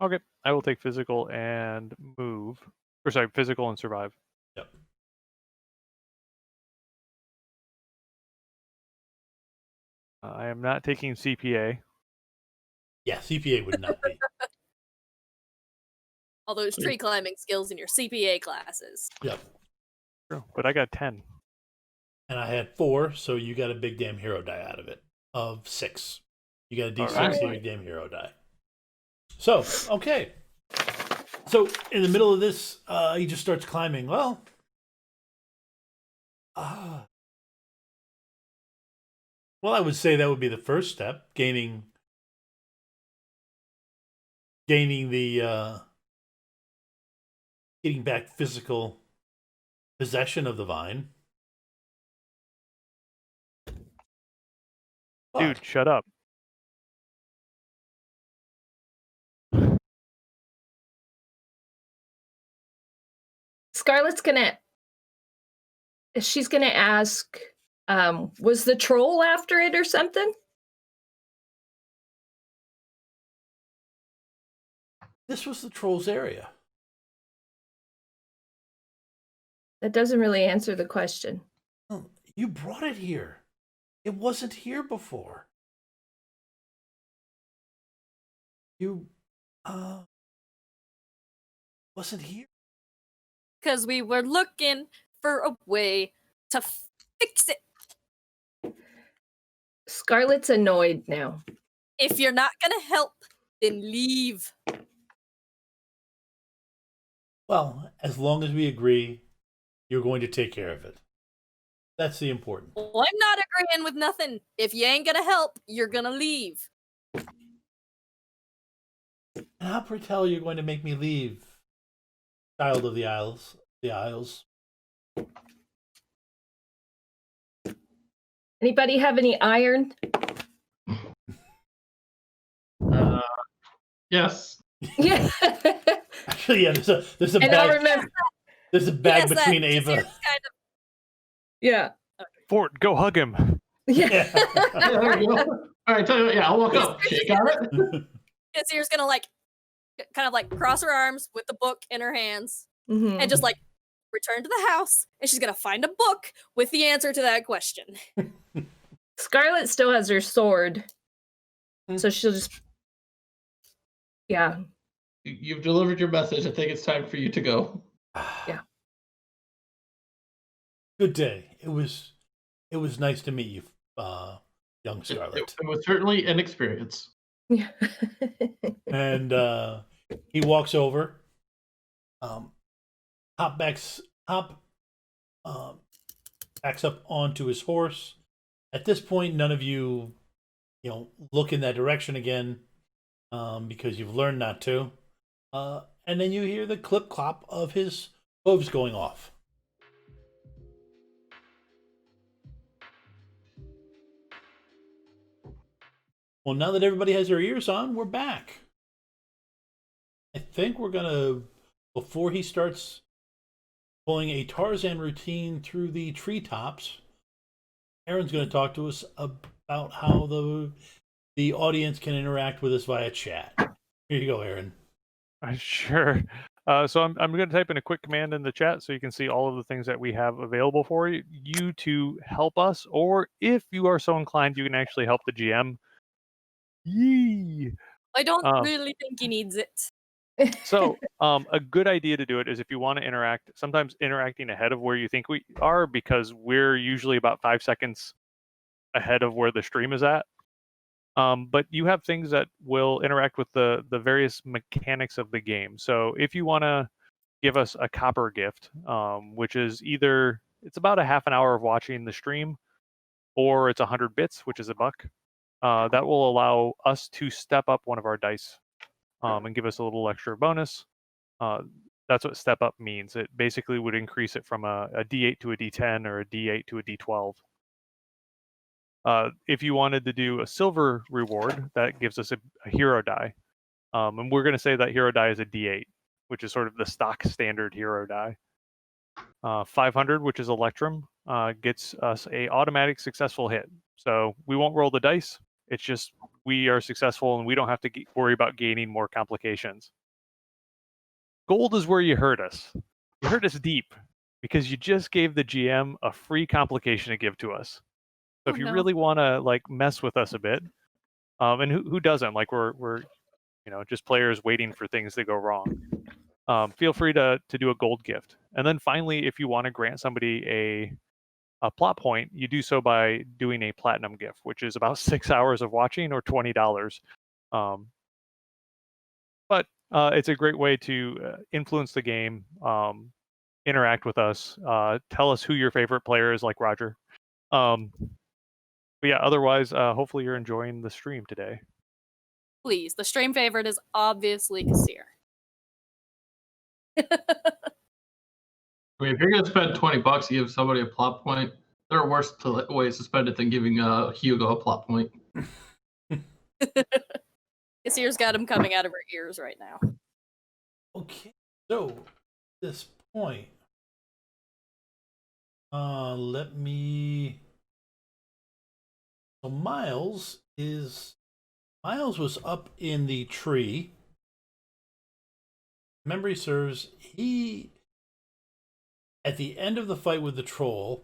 Okay, I will take physical and move. Or sorry, physical and survive. Yep. I am not taking CPA. Yeah, CPA would not be. All those tree climbing skills in your CPA classes. Yep. True, but I got 10. And I had 4, so you got a big damn hero die out of it. Of 6. You got a D6 Alright. big damn hero die. So, okay. So, in the middle of this, he just starts climbing. Well, I would say that would be the first step, gaining the getting back physical possession of the vine. Dude, shut up. Scarlett's she's gonna ask, was the troll after it or something? This was the troll's area. That doesn't really answer the question. Oh, you brought it here. It wasn't here before. You, wasn't here. Because we were looking for a way to fix it. Scarlett's annoyed now. If you're not going to help, then leave. Well, as long as we agree, you're going to take care of it. That's the important. Well, I'm not agreeing with nothing. If you ain't going to help, you're going to leave. And how tell you're going to make me leave, child of the Isles? The Isles. Anybody have any iron? Yes. Yeah. Actually, yeah. There's a And bag. I'll remember. There's a bag Yes, between that Ava. is kind of Yeah. Fort, go hug him. Yeah. Yeah, there you go. All right, tell you what, yeah, I'll walk up. She got it. Kazir's gonna kind of cross her arms with the book in her hands Mhm. and just return to the house, and she's gonna find a book with the answer to that question. Scarlett still has her sword, so she'll just. Yeah. You've delivered your message. I think it's time for you to go. Yeah. Good day. It was nice to meet you, young It, Scarlet. it was certainly an experience. And he walks over, hop backs up onto his horse. At this point, none of you, look in that direction again, because you've learned not to. And then you hear the clip clop of his hooves going off. Well, now that everybody has their ears on, we're back. I think we're gonna, before he starts pulling a Tarzan routine through the treetops, Aaron's going to talk to us about how the audience can interact with us via chat. Here you go, Aaron. Sure. So I'm going to type in a quick command in the chat so you can see all of the things that we have available for you to help us, or if you are so inclined, you can actually help the GM. Yee! I don't really think he needs it. So a good idea to do it is if you want to interact, sometimes interacting ahead of where you think we are, because we're usually about 5 seconds ahead of where the stream is at. But you have things that will interact with the various mechanics of the game. So if you want to give us a copper gift, which is either, it's about a half an hour of watching the stream, or it's 100 bits, which is $1. That will allow us to step up one of our dice and give us a little extra bonus. That's what step up means. It basically would increase it from a D8 to a D10 or a D8 to a D12. If you wanted to do a silver reward, that gives us a hero die. And we're going to say that hero die is a D8, which is sort of the stock standard hero die. 500, which is Electrum, gets us a automatic successful hit. So we won't roll the dice. It's just we are successful and we don't have to worry about gaining more complications. Gold is where you hurt us. You hurt us deep because you just gave the GM a free complication to give to us. So if you really want to mess with us a bit, and who doesn't? We're just players waiting for things to go wrong. Feel free to do a gold gift. And then finally, if you want to grant somebody a plot point, you do so by doing a platinum gift, which is about 6 hours of watching or $20. But it's a great way to influence the game, interact with us, tell us who your favorite player is, like Roger. But yeah, otherwise, hopefully you're enjoying the stream today. Please, the stream favorite is obviously Kassir. I mean, if you're gonna spend $20 to give somebody a plot point, there are worse ways to spend it than giving Hugo a plot point. Kassir's got him coming out of her ears right now. Okay, so at this point, let me. So Miles was up in the tree. Memory serves, at the end of the fight with the troll,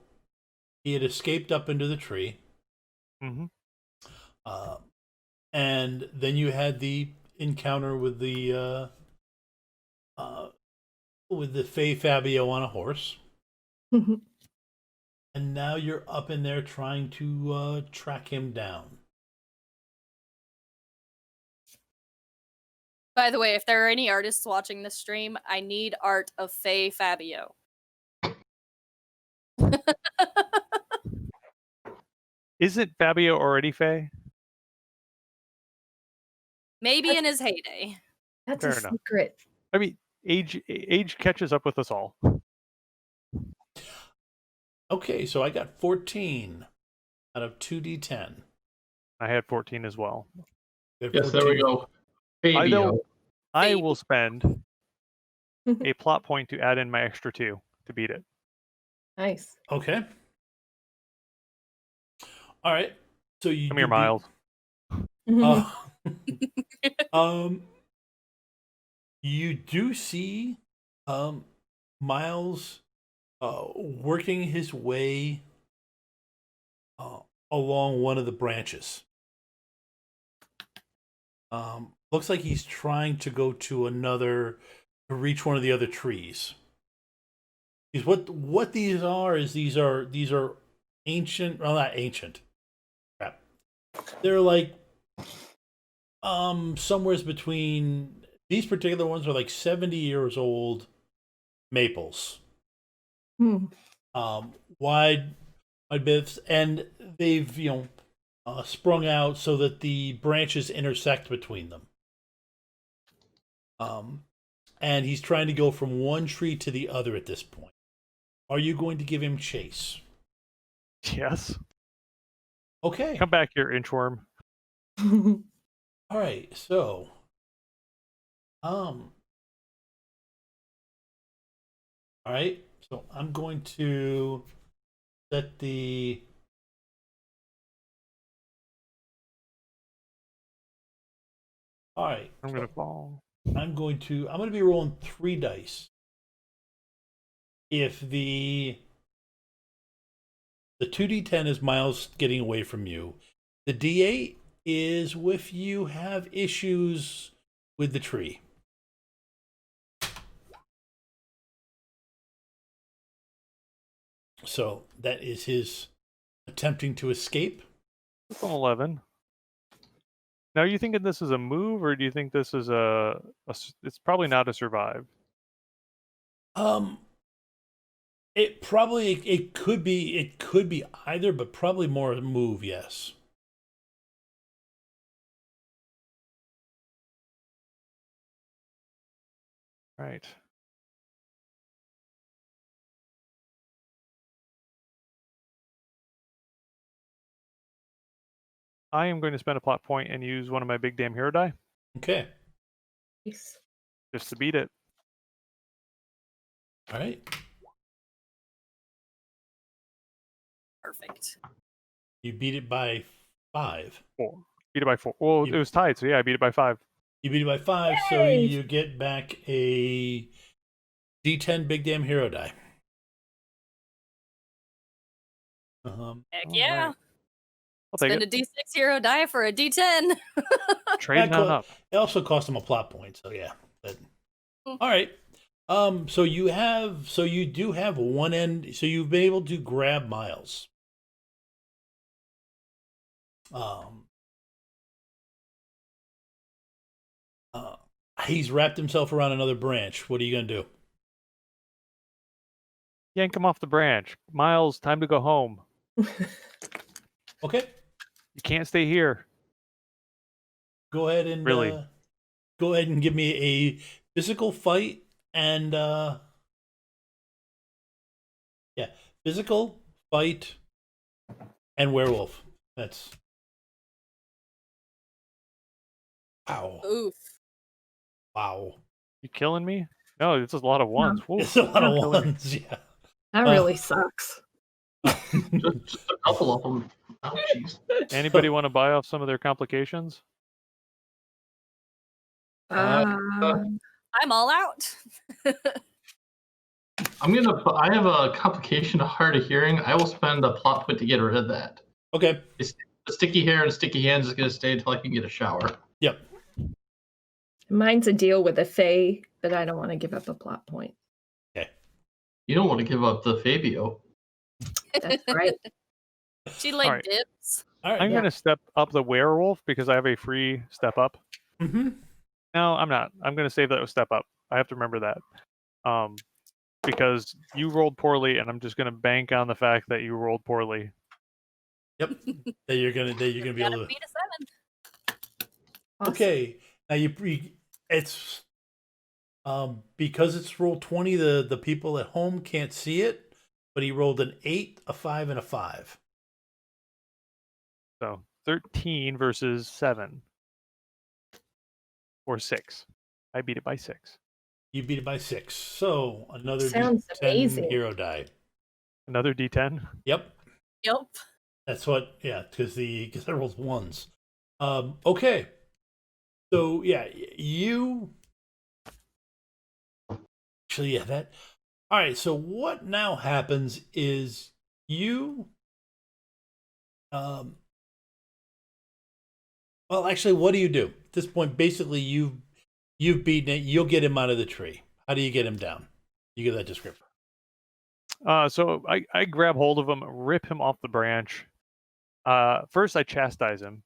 he had escaped up into the tree. Mm-hmm. And then you had the encounter with the Fey Fabio on a horse. And now you're up in there trying to track him down. By the way, if there are any artists watching this stream, I need art of Fey Fabio. Isn't Fabio already Fey? Maybe in his heyday. That's Fair a enough. secret. I mean, age catches up with us all. Okay, so I got 14 out of 2d10. I had 14 as well. Yes, there we go. Fabio. I will spend a plot point to add in my extra 2 to beat it. Nice. Okay. All right. So you Come here, Miles. You do see Miles working his way along one of the branches. Looks like he's trying to go to reach one of the other trees. Because what these are is these are ancient. Well, not ancient. Crap. They're like somewheres between, these particular ones are like 70 years old maples. Wide bits, and they've sprung out so that the branches intersect between them. And he's trying to go from one tree to the other at this point. Are you going to give him chase? Yes. Okay. Come back here, inchworm. All right. So, all right. So I'm going to set the. All right. I'm gonna fall. I'm going to be rolling 3 dice. If the 2d10 is Miles getting away from you, the d8 is if you have issues with the tree. So that is his attempting to escape. It's an 11. Now, are you thinking this is a move, or do you think this is it's probably not a survive? It could be either, but probably more a move, yes. Right. I am going to spend a plot point and use one of my big damn hero die. Okay. Nice. Just to beat it. All right. Perfect. You beat it by 5. 4. Beat it by 4. Well, it was tied, so yeah, I beat it by 5. You beat it by 5, Yay! so you get back a D10 big damn hero die. Heck yeah. Right. I'll take Spend it. a D6 hero die for a D10. Trading on up. It also cost him a plot point, so yeah. But, all right. So you do have one end. So you've been able to grab Miles. He's wrapped himself around another branch. What are you gonna do? Yank him off the branch. Miles, time to go home. Okay. You can't stay here. Go ahead and give me a physical fight and physical fight and werewolf. That's wow. Oof. Wow. You killing me? No, it's a lot of ones. Whoa. It's a lot of Not really. ones, yeah. That really sucks. Just a couple of them. Oh, jeez. Anybody want to buy off some of their complications? I'm all out. I have a complication of hard of hearing. I will spend a plot point to get rid of that. Okay. The sticky hair and sticky hands is going to stay until I can get a shower. Yep. Mine's a deal with a fae, but I don't want to give up a plot point. Okay. You don't want to give up the Fabio. That's right. She like Alright. dips. All right. I'm going to step up the werewolf because I have a free step up. Mm-hmm. No, I'm not. I'm going to save that with step up. I have to remember that. Because you rolled poorly, and I'm just going to bank on the fact that you rolled poorly. Yep. that you're gonna be Gotta able to. beat a 7. Awesome. Okay. Now it's because it's roll 20. The people at home can't see it, but he rolled an 8, a 5, and a 5. So 13 versus 7. Or 6. I beat it by 6. You beat it by 6. So another Sounds D10 amazing. hero die. Another D10. Yep. Yep. That's what. Yeah, because I rolled 1s. Okay. So yeah, you actually that. All right. So what now happens is you. Well, actually, what do you do at this point? Basically, you've beaten it. You'll get him out of the tree. How do you get him down? You get that descriptor. So I grab hold of him, rip him off the branch. First, I chastise him.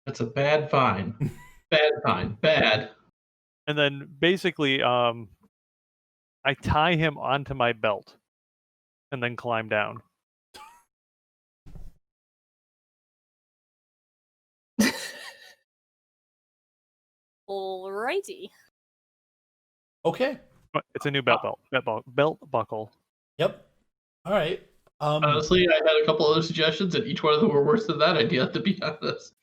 That's a bad vine. Bad vine. Bad. And then basically, I tie him onto my belt and then climb down. Alrighty. Okay. It's a new belt buckle. Yep. All right. Honestly, I had a couple other suggestions, and each one of them were worse than that idea, to be honest.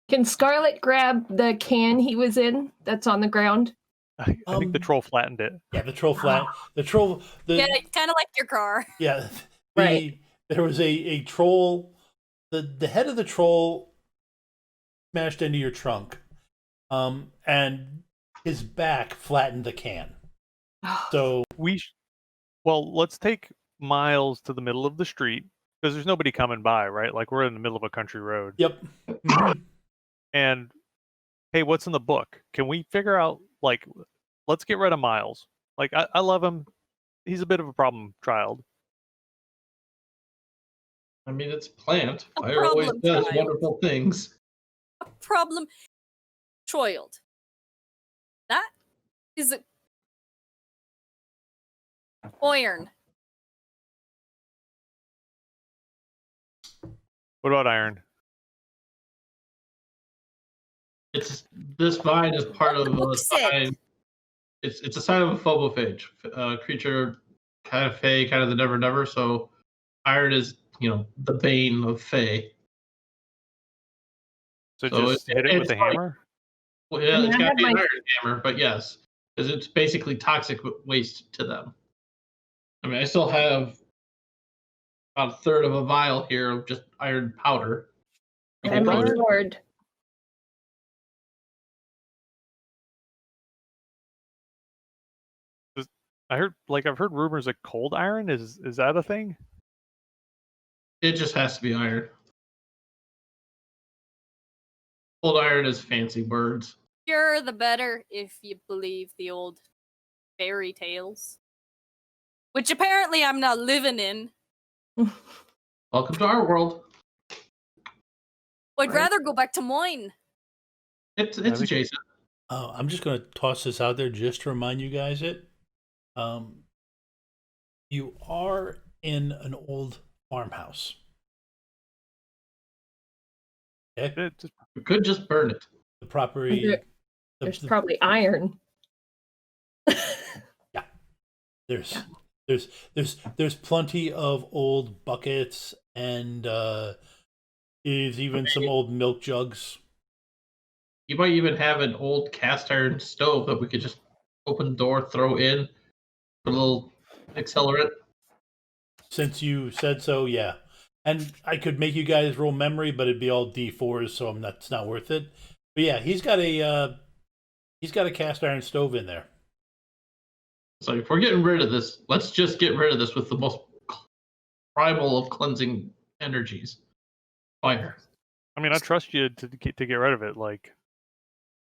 Can Scarlet grab the can he was in that's on the ground? I think the troll flattened it. Yeah, the troll flat. The troll. Yeah, kind of like your car. Yeah. Right. There was a troll. The head of the troll smashed into your trunk, and his back flattened the can. So well, let's take Miles to the middle of the street because there's nobody coming by, right? Like we're in the middle of a country road. Yep. Mhm. And hey, what's in the book? Can we figure out, like, let's get rid of Miles. Like, I love him. He's a bit of a problem child. I mean, it's a plant. A Fire always problem does child. wonderful things. A problem child. That is a iron. What about Iron? This vine is part of a Looks it. sign. It's a sign of a phobophage, creature, kind of fey, kind of the never never. So iron is the bane of fey. So just hit it with a hammer? Well, yeah, I mean, it's I got to have be an my- iron hammer, but yes, because it's basically toxic waste to them. I mean, I still have about a third of a vial here of just iron powder. And my Powder. sword. I've heard rumors of cold iron. Is that a thing? It just has to be iron. Old iron is fancy words. Sure, the better if you believe the old fairy tales. Which apparently I'm not living in. Welcome to our world. I'd Right. rather go back to mine. It's think- adjacent. I'm just going to toss this out there just to remind you guys you are in an old farmhouse. Okay? We could just burn it. The property. There- the- There's the- probably iron. There's plenty of old buckets and there's even some old milk jugs. You might even have an old cast iron stove that we could just open the door, throw in, put a little accelerant. Since you said so, yeah. And I could make you guys roll memory, but it'd be all D4s, so it's not worth it. But yeah, he's got a cast iron stove in there. So if we're getting rid of this, let's just get rid of this with the most primal of cleansing energies. Fire. I mean, I trust you to get rid of it. Like,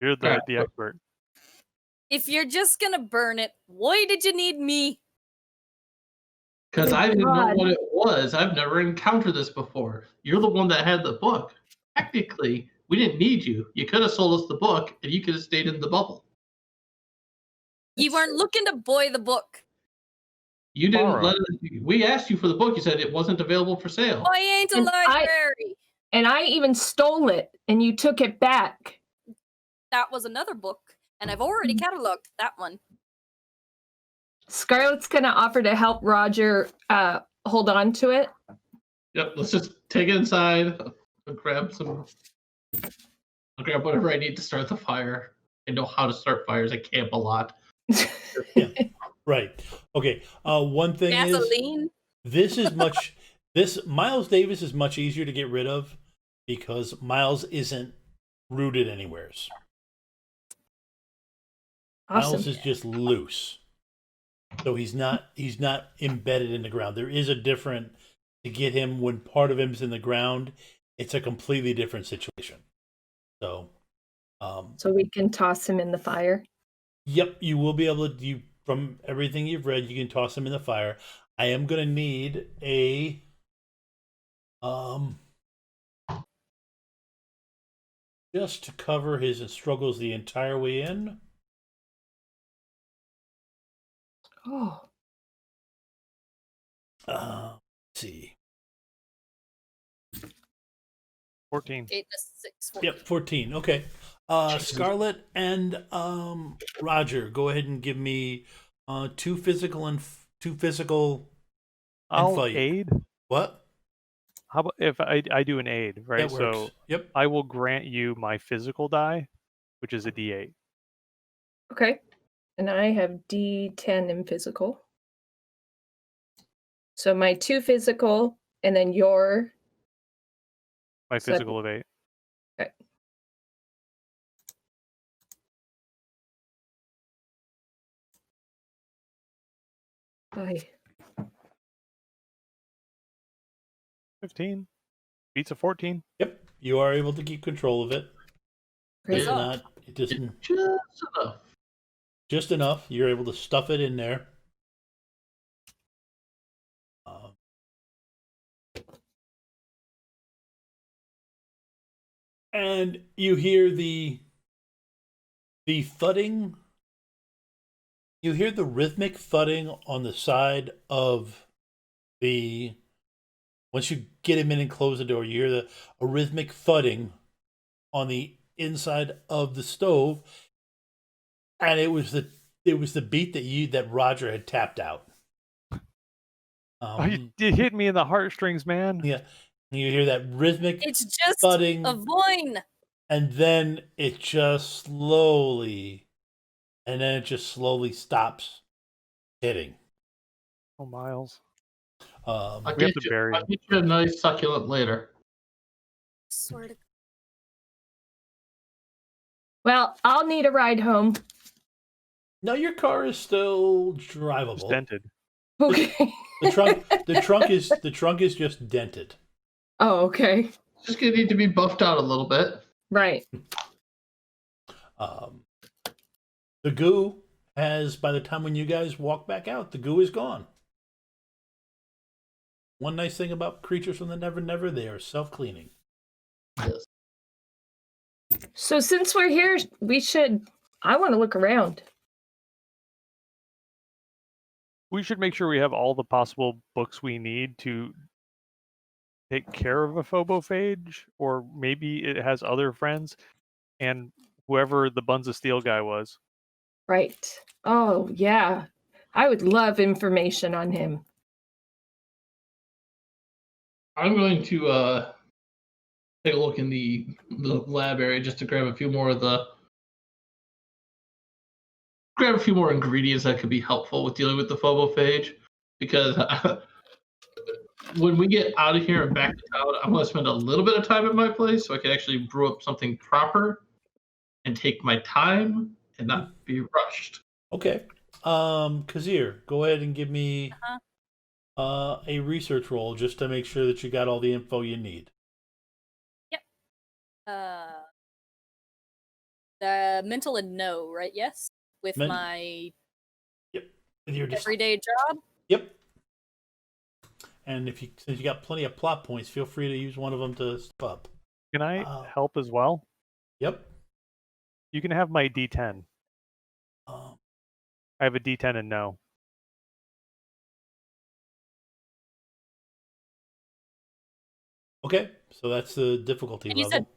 you're the expert. If you're just gonna burn it, why did you need me? Because I didn't know God. what it was. I've never encountered this before. You're the one that had the book. Technically, we didn't need you. You could have sold us the book, and you could have stayed in the bubble. You weren't looking to buy the book. You didn't Borrow. let us. We asked you for the book. You said it wasn't available for sale. I ain't a And library. And I even stole it, and you took it back. That was another book, and I've already cataloged that one. Scarlet's gonna offer to help Roger hold on to it. Yep. Let's just take it inside. I'll grab whatever I need to start the fire. I know how to start fires. I camp a lot. Right. Okay. One thing is Gasoline. this Miles Davis is much easier to get rid of because Miles isn't rooted anywheres. Awesome. Miles is just loose. So he's not embedded in the ground. There is a different to get him when part of him's in the ground. It's a completely different situation. So So we can toss him in the fire. yep, you will be able to from everything you've read, you can toss him in the fire. I am gonna need a just to cover his struggles the entire way in. Oh. Let's see. 14. 8 to 6. 14. Yep, 14. Okay. Scarlet and Roger, go ahead and give me 2 physical and 2 physical and I'll fight. aid. What? How about if I do an aid, right? That works. So Yep. I will grant you my physical die, which is a D8. Okay. And I have D10 in physical. So my 2 physical, and then your. My So- physical of 8. Okay. Aye. 15. Beats a 14. Yep. You are able to keep control of it. Great. It's not. It just enough. just enough. You're able to stuff it in there. And you hear the thudding. You hear the rhythmic thudding on the side of the. Once you get him in and close the door, you hear a rhythmic thudding on the inside of the stove, and it was the beat that Roger had tapped out. You hit me in the heartstrings, man. Yeah, and you hear that rhythmic It's just thudding, a voin. and then it just slowly stops hitting. Oh, Miles. I'll We have get to bury him. I'll get you a nice succulent later. Swear to Well, I'll need a ride home. No, your car is still drivable. Just dented. Okay. The trunk is just dented. Oh, okay. Just gonna need to be buffed out a little bit. Right. The goo has, by the time when you guys walk back out, the goo is gone. One nice thing about creatures from the Never Never, they are self-cleaning. Yes. So since we're here, I want to look around. We should make sure we have all the possible books we need to take care of a phobophage, or maybe it has other friends, and whoever the Buns of Steel guy was. Right. Oh, yeah. I would love information on him. I'm going to take a look in the lab area just to grab a few more ingredients that could be helpful with dealing with the phobophage, because when we get out of here and back to town, I want to spend a little bit of time at my place so I can actually brew up something proper and take my time and not be rushed. Okay. Kazir, go ahead and give me a research roll just to make sure that you got all the info you need. The mental and no, right? Yes. With my Yep. With your everyday job. Yep. And since you got plenty of plot points, feel free to use one of them to step up. Can I help as well? Yep. You can have my D10. Um, I have a D10 and no. Okay, so that's the difficulty And you level. said-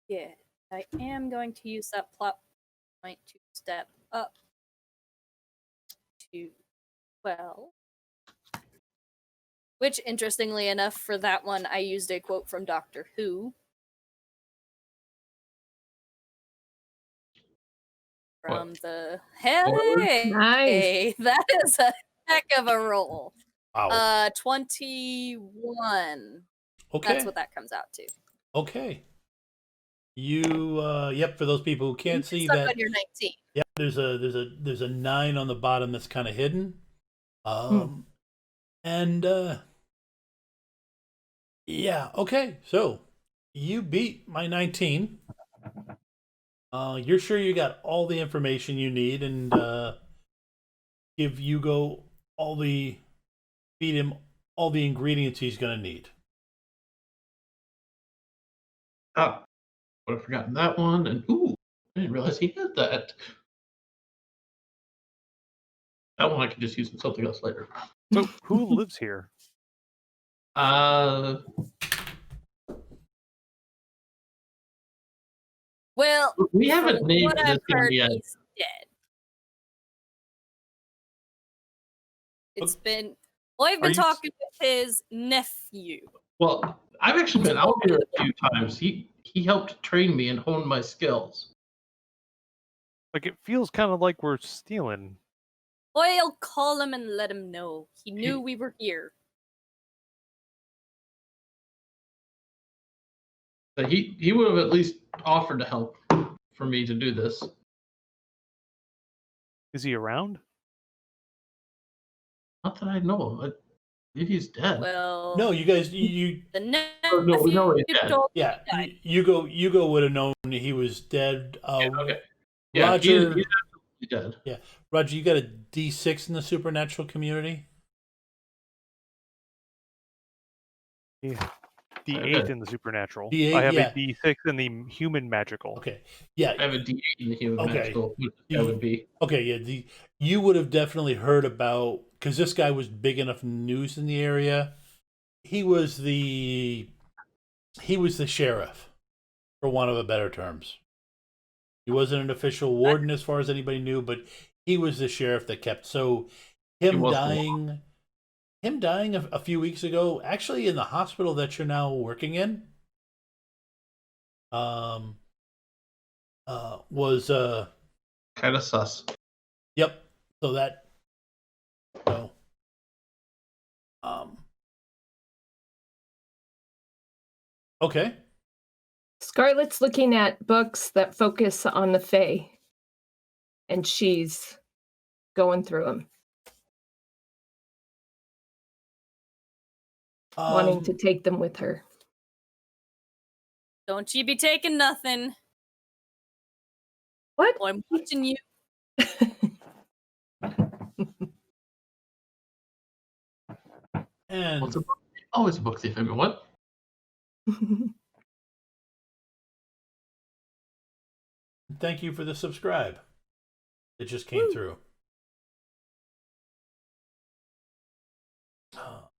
Yeah, I am going to use that plot point to step up to 12. Which, interestingly enough, for that one, I used a quote from Doctor Who. From the hey, Nice. that is a heck of a roll. Wow. 21. Okay. That's what that comes out to. Okay. You yep, for those people who can't see Stuck that. on your 19. Yep, there's a 9 on the bottom that's kind of hidden. And yeah, okay. So, you beat my 19. You're sure you got all the information you need, and give Hugo feed him all the ingredients he's going to need. Ah, would have forgotten that one. And ooh, I didn't realize he had that. That one I could just use in something else later. So who lives here? Well, We haven't from named what this I've thing heard, yet. he's dead. It's been. Well, I've Are been you- talking with his nephew. Well, I've actually been out here a few times. He helped train me and hone my skills. Like, it feels kind of like we're stealing. I'll call him and let him know. He knew we were here. But he would have at least offered to help for me to do this. Is he around? Not that I know of. I believe he's dead. Well, No, you guys, you the nephew Oh, no, we know he's dead. told me yeah, he died. Hugo would have known he was dead. Okay. Yeah, Roger, he's absolutely dead. Roger, you got a D6 in the supernatural community? Yeah. D8 Okay. in the supernatural. D8, I have yeah. a D6 in the human magical. Okay, yeah, I have a D8 in the human Okay. magical. That would be. okay, yeah. You would have definitely heard about, because this guy was big enough news in the area. He was the sheriff, for want of a better terms. He wasn't an official warden as far as anybody knew, but he was the sheriff that kept. So him was the dying a few weeks ago, actually in the hospital that you're now working in, was Kind of sus. yep. So that okay. Scarlett's looking at books that focus on the Fae, and she's going through them, wanting to take them with her. Don't you be taking nothing. What? I'm watching you. And What's a book? Oh, it's a book thief. I mean, what? thank you for the subscribe. It just came through.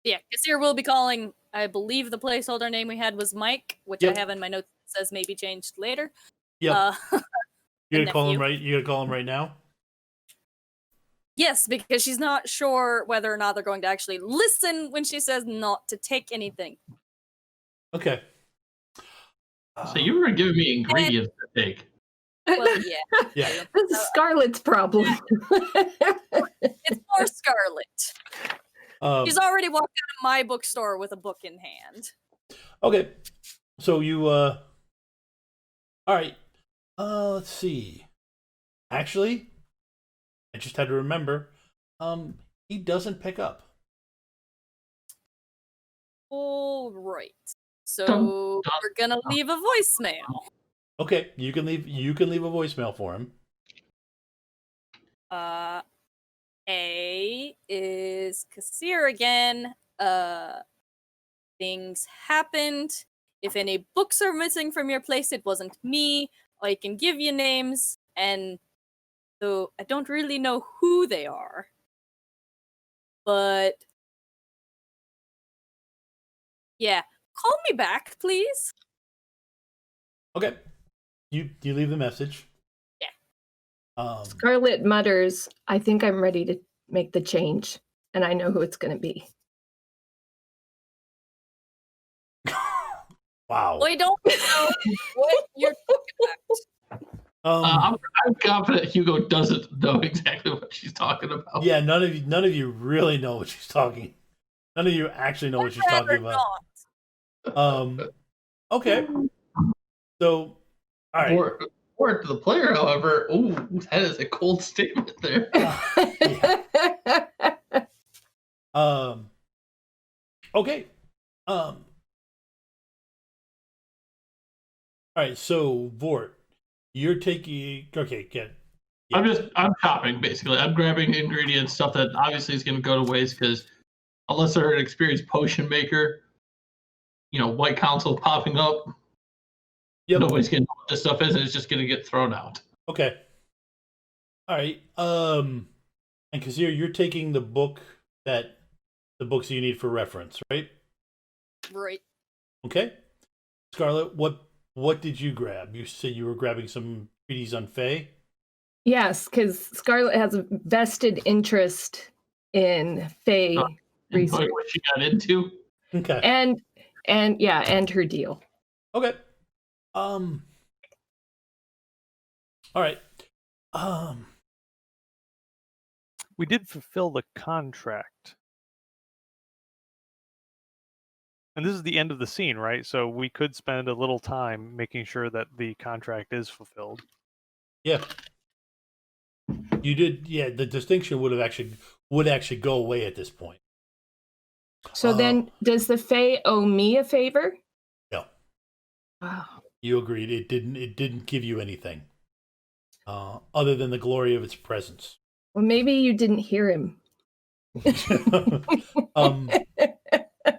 Yeah, Kassir will be calling. I believe the placeholder name we had was Mike, which Yep. I have in my notes that says maybe changed later. Yep. You're gonna call him nephew. right. You're gonna call him right now. Yes, because she's not sure whether or not they're going to actually listen when she says not to take anything. Okay. So you were giving me ingredients to take. Well, yeah. Yeah. This is Scarlett's problem. It's more Scarlet. Um, She's already walked out of my bookstore with a book in hand. okay. So you. All right. Let's see. Actually, I just had to remember. He doesn't pick up. All right. So Dun, we're gonna leave a voicemail. Okay, you can leave a voicemail for him. A is Kassir again. Things happened. If any books are missing from your place, it wasn't me. I can give you names, and though I don't really know who they are, but yeah, call me back, please. Okay. You leave the message. Yeah. Scarlett mutters, I think I'm ready to make the change, and I know who it's going to be. Wow. I don't know what you're talking about. I'm confident Hugo doesn't know exactly what she's talking about. Yeah, none of you really know what she's talking. None of you actually know what she's I'd talking rather about. not. Okay. So, all right. Word to the player, however, ooh, that is a cold statement there. Okay. All right. So, Vort, you're taking. Okay, good. I'm shopping basically. I'm grabbing ingredients, stuff that obviously is going to go to waste because unless they're an experienced potion maker, White Council popping up, Yep. nobody's going to know what this stuff is, and it's just going to get thrown out. Okay. All right. And Kazir, you're taking the books you need for reference, right? Right. Okay. Scarlett, what did you grab? You said you were grabbing some treaties on Fae? Yes, because Scarlett has a vested interest in Fae research. What she got into. Okay. And her deal. Okay. All right. We did fulfill the contract. And this is the end of the scene, right? So we could spend a little time making sure that the contract is fulfilled. Yeah. You did. Yeah. The distinction would actually go away at this point. So then, does the Fae owe me a favor? No. Wow. You agreed. It didn't give you anything, other than the glory of its presence. Well, maybe you didn't hear him.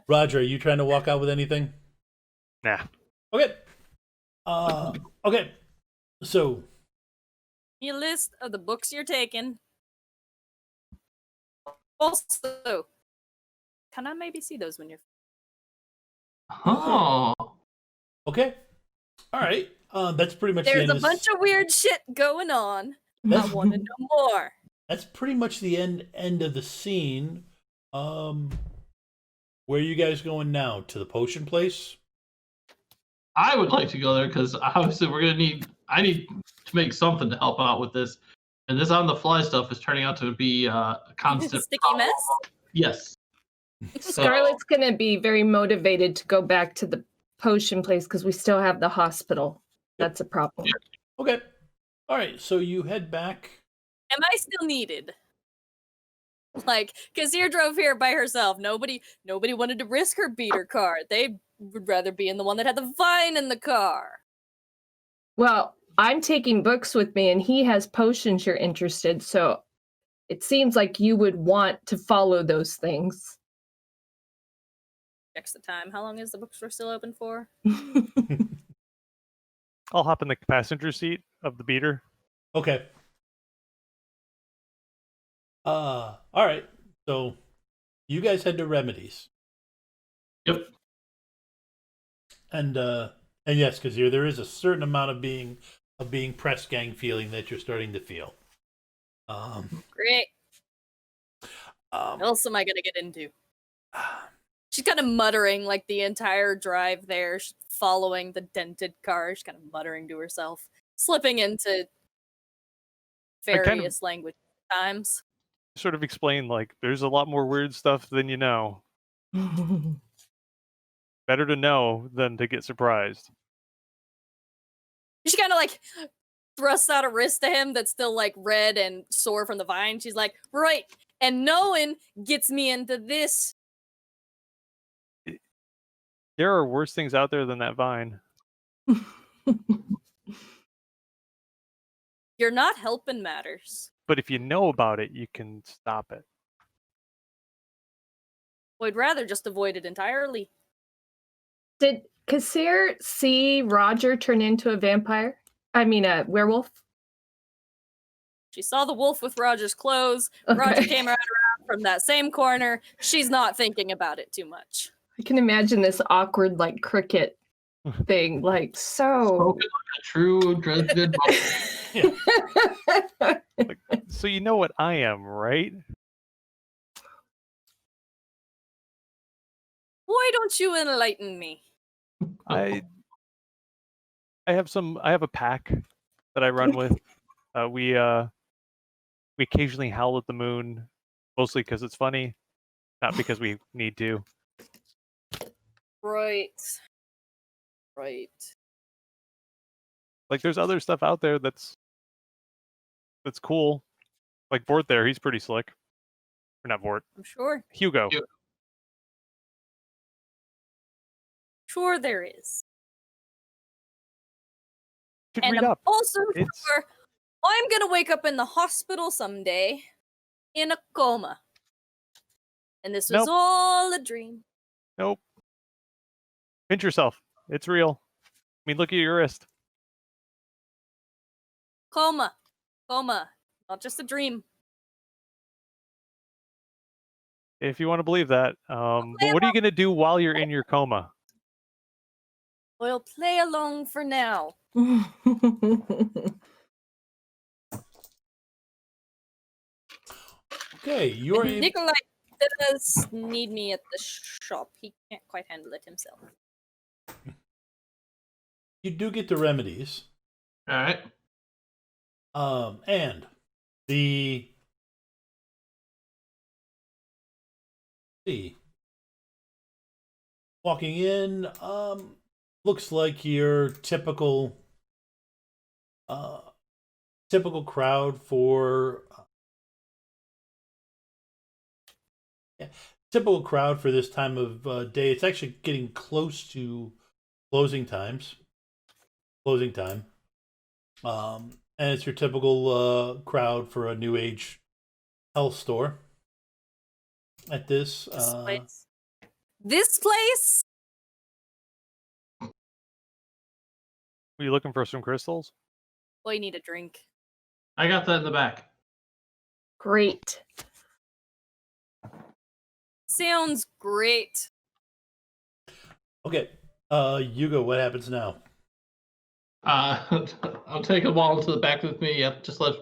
Roger, are you trying to walk out with anything? Nah. Okay. Okay. So, A list of the books you're taking. Also, can I maybe see those when you're? Oh. okay. All right. That's pretty much the There's end. a bunch of weird shit going on. I want to know more. That's pretty much the end of the scene. Where are you guys going now? To the potion place? I would like to go there because obviously I need to make something to help out with this. And this on the fly stuff is turning out to be a constant Sticky problem. mess? Yes. Scarlett's going to be very motivated to go back to the potion place because we still have the hospital. That's a problem. Okay. All right. So you head back. Am I still needed? Like, Kazir drove here by herself. Nobody wanted to risk her beater car. They would rather be in the one that had the vine in the car. Well, I'm taking books with me, and he has potions you're interested. So it seems like you would want to follow those things. Checks the time. How long is the bookstore still open for? I'll hop in the passenger seat of the beater. Okay. All right. So you guys head to Remedies. Yep. And yes, because there is a certain amount of being press gang feeling that you're starting to feel. Great. What else am I gonna get into? She's kind of muttering like the entire drive there. She's following the dented car. She's kind of muttering to herself, slipping into various language times. Sort of explain, like, there's a lot more weird stuff than you know. Better to know than to get surprised. She kind of like thrusts out a wrist to him that's still like red and sore from the vine. She's like, right, and knowing gets me into this. There are worse things out there than that vine. You're not helping matters. But if you know about it, you can stop it. I'd rather just avoid it entirely. Did Kassir see Roger turn into a vampire? I mean, a werewolf? She saw the wolf with Roger's clothes. Okay. Roger came around from that same corner. She's not thinking about it too much. I can imagine this awkward, like, cricket thing. Like, so. Spoken like a true Dresden. Like, so you know what I am, right? Why don't you enlighten me? I have a pack that I run with. We occasionally howl at the moon, mostly because it's funny, not because we need to. Right. Like, there's other stuff out there that's cool. Like Vort there, he's pretty slick. Or not Vort. I'm sure. Hugo. Sure there is. Should And read I'm up. also It's- sure I'm gonna wake up in the hospital someday in a coma. And this was Nope. all a dream. Nope. Pinch yourself. It's real. I mean, look at your wrist. Coma. Coma. Not just a dream. If you want to believe that. But what are you going to do while you're in your coma? We'll play along for now. Okay, you're able. Nikolai does need me at the shop. He can't quite handle it himself. You do get the remedies. All right. And the walking in, looks like your typical crowd for typical crowd for this time of day. It's actually getting close to closing time. And it's your typical crowd for a new age health store. At this place. This place? Were you looking for some crystals? Well, you need a drink. I got that in the back. Great. Sounds great. Okay, Hugo, what happens now? I'll take them all to the back with me. Yep, just let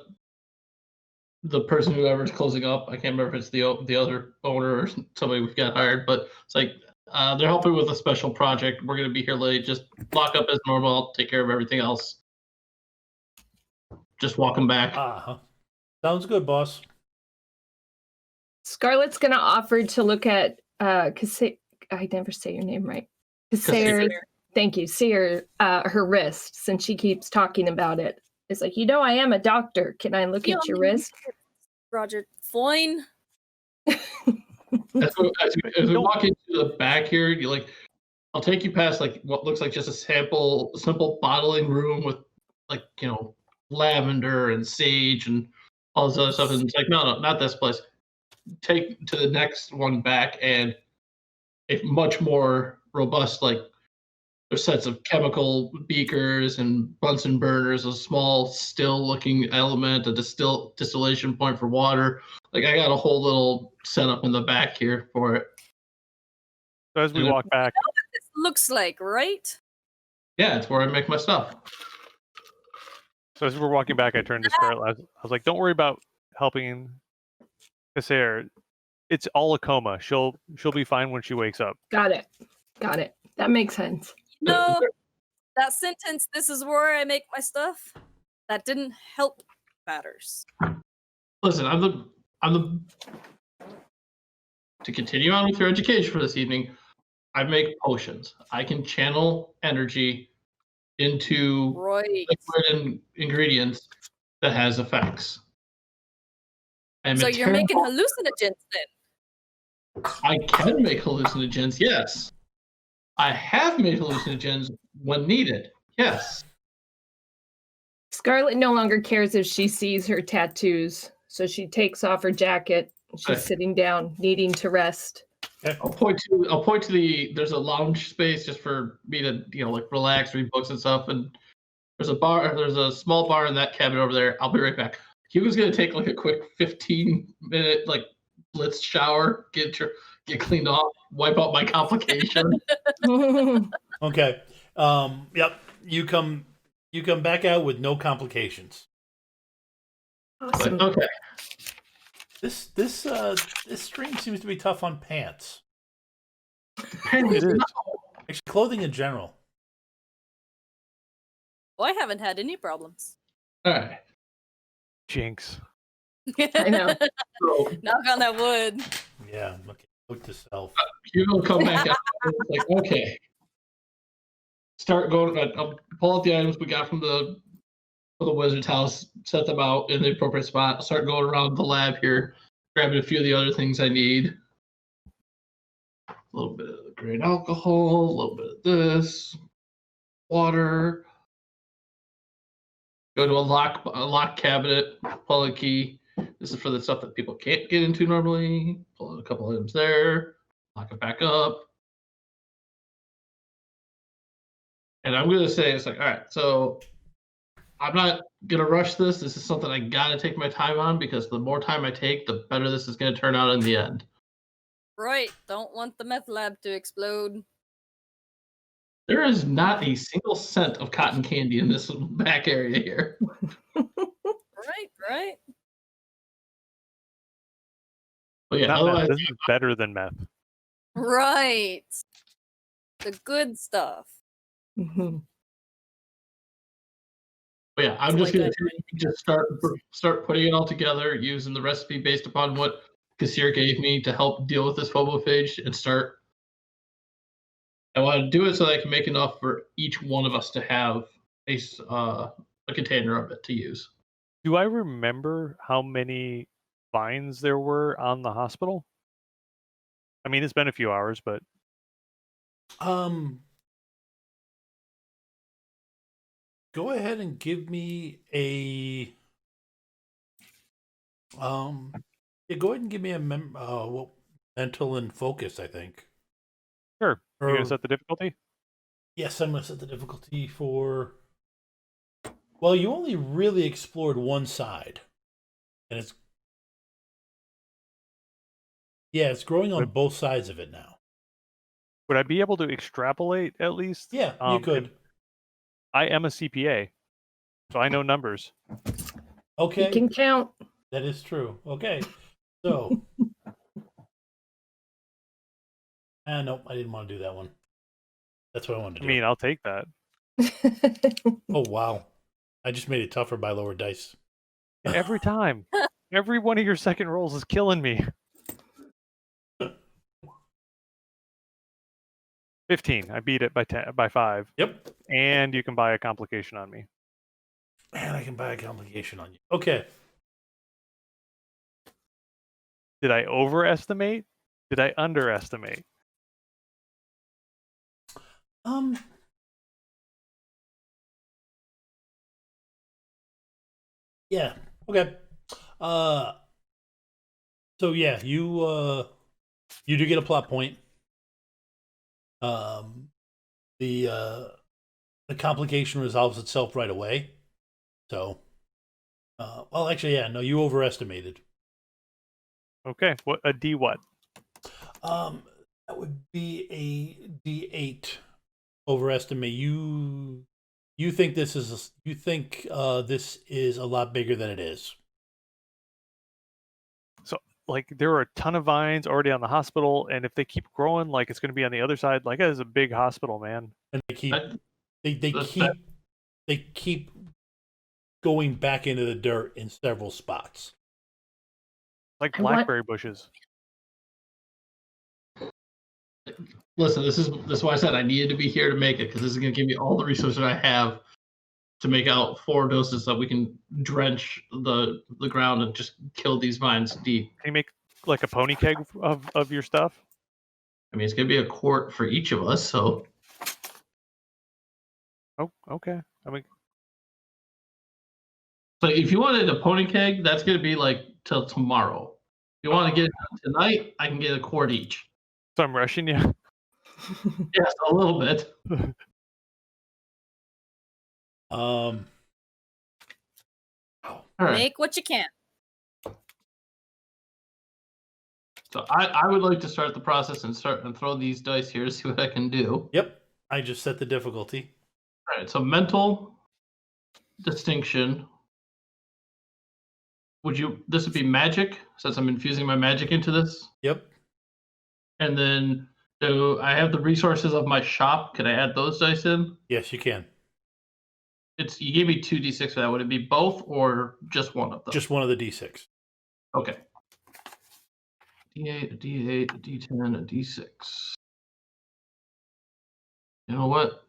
the person whoever's closing up. I can't remember if it's the other owner or somebody we've got hired, but it's like they're helping with a special project. We're gonna be here late. Just lock up as normal. I'll take care of everything else. Just walk them back. Sounds good, boss. Scarlett's gonna offer to look at I never say your name right. Cassandra. Thank you. See her wrist, since she keeps talking about it. It's like, I am a doctor. Can I look at your wrist? Roger, fine. As we walk into the back here, I'll take you past what looks like just a simple bottling room with lavender and sage and all this other stuff. And it's like, no, not this place. Take to the next one back, and a much more robust, there's sets of chemical beakers and Bunsen burners, a small still-looking element, a distillation point for water. I got a whole little setup in the back here for it. So as we walk back, You know what this looks like, right? Yeah, it's where I make my stuff. So as we're walking back, I turned to Scarlett. I was like, "Don't worry about helping Cassandra. It's all a coma. She'll be fine when she wakes up." Got it. That makes sense. No, that sentence, "This is where I make my stuff," that didn't help matters. Listen, I'm the. To continue on with your education for this evening, I make potions. I can channel energy into liquid and ingredients that has effects. And So you're making hallucinogens then? I can make hallucinogens, yes. I have made hallucinogens when needed, yes. Scarlett no longer cares if she sees her tattoos, so she takes off her jacket. She's Okay. sitting down, needing to rest. I'll point to there's a lounge space just for me to relax, read books and stuff. And there's a small bar in that cabinet over there. I'll be right back. Hugo's gonna take a quick 15-minute blitz shower, get cleaned off, wipe out my complication. Okay. Yep. You come back out with no complications. Awesome. But, okay. This stream seems to be tough on pants. It is. Actually, clothing in general. Well, I haven't had any problems. All right. Jinx. I know. So Knock on that wood. Yeah. Okay. Note to self. Hugo come back out. It's okay. Start going. I'll pull out the items we got from the wizard's house, set them out in the appropriate spot. Start going around the lab here, grabbing a few of the other things I need. A little bit of grain alcohol, a little bit of this, water, Go to a lock cabinet, pull a key. This is for the stuff that people can't get into normally. Pull out a couple items there, lock it back up. And I'm gonna say it's like, all right, so I'm not gonna rush this. This is something I gotta take my time on because the more time I take, the better this is gonna turn out in the end. Right. Don't want the meth lab to explode. There is not a single cent of cotton candy in this back area here. Right. But yeah, Not meth. otherwise, This is better than meth. Right. The good stuff. Mhm. but yeah, I'm It's just like gonna just start putting it all together using the recipe based upon what Kassir gave me to help deal with this phobophage and start. I want to do it so that I can make enough for each one of us to have a container of it to use. Do I remember how many vines there were on the hospital? I mean, it's been a few hours, but Go ahead and give me a yeah, go ahead and give me a mental and focus, I think. sure. You're Or gonna set the difficulty? yes, I'm gonna set the difficulty for. Well, you only really explored one side, and it's growing on Would, both sides of it now. would I be able to extrapolate at least? Yeah, you could. I am a CPA, so I know numbers. You Okay, can count. that is true. Okay, so. Nope, I didn't want to do that one. That's what I wanted to do. I mean, I'll take that. Oh, wow. I just made it tougher by lower dice. Every time. Every one of your second rolls is killing me. 15. I beat it by 5. Yep. And you can buy a complication on me. And I can buy a complication on you. Okay. Did I overestimate? Did I underestimate? Yeah. Okay. So yeah, you do get a plot point. The complication resolves itself right away. So well, actually, yeah, no, you overestimated. Okay. What a D what? That would be a D8 overestimate. You think this is a lot bigger than it is. So like there are a ton of vines already on the hospital, and if they keep growing, like it's gonna be on the other side. Like that is a big hospital, man. And they That's keep going back into the dirt in several spots. Like I want- blackberry bushes. Listen, this is why I said I needed to be here to make it because this is going to give me all the resources I have to make out 4 doses that we can drench the ground and just kill these vines deep. Can you make like a pony keg of your stuff? I mean, it's going to be a quart for each of us, so Oh, okay. I mean, so if you wanted a pony keg, that's going to be like till tomorrow. If you want to get it done tonight, I can get a quart each. so I'm rushing you. Yes, a little bit. Oh. All right. Make what you can. So I would like to start the process and throw these dice here to see what I can do. Yep. I just set the difficulty. All right. So mental distinction. This would be magic since I'm infusing my magic into this. Yep. And then do I have the resources of my shop? Can I add those dice in? Yes, you can. You gave me 2d6 for that. Would it be both or just one of them? Just one of the D6. Okay. D8, a D8, a D10, a D6. You know what?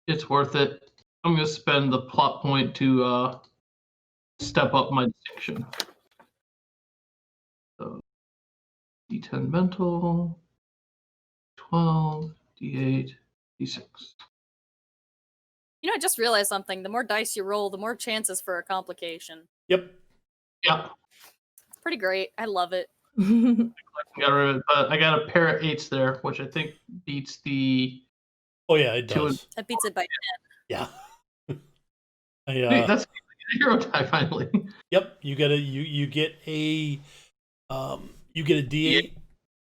It's worth it. I'm going to spend the plot point to step up my distinction. So, D10 mental, 12, D8, D6. You know, I just realized something. The more dice you roll, the more chances for a complication. Yep. Yeah. It's pretty great. I love it. I got a pair of 8s there, which I think beats the. Oh yeah, it Two and- does. That beats it by Yeah. Hey, that's a hero die finally. Yep. You get a you get a D8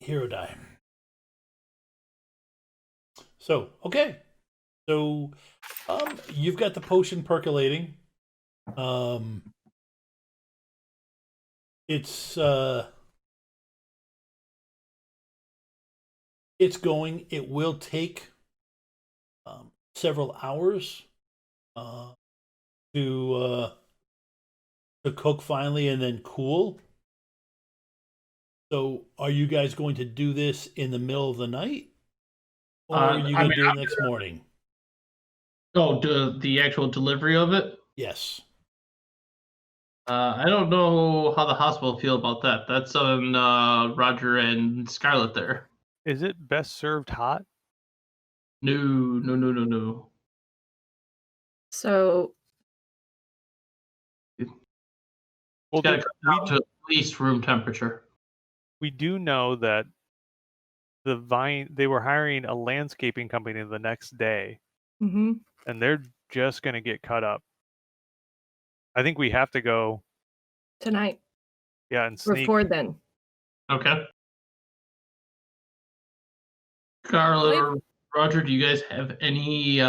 hero die. So okay. So you've got the potion percolating. It's going. It will take several hours to cook finally and then cool. So, are you guys going to do this in the middle of the night, or are you going to do it next morning? Oh, the actual delivery of it? Yes. I don't know how the hospital feel about that. That's on Roger and Scarlett there. Is it best served hot? No. So Well, It's got to come down to at least room temperature. we do know that they were hiring a landscaping company the next day, mhm. and they're just going to get cut up. I think we have to go, Tonight and sneak. before then. Okay. Scarlett or Roger, do you guys have any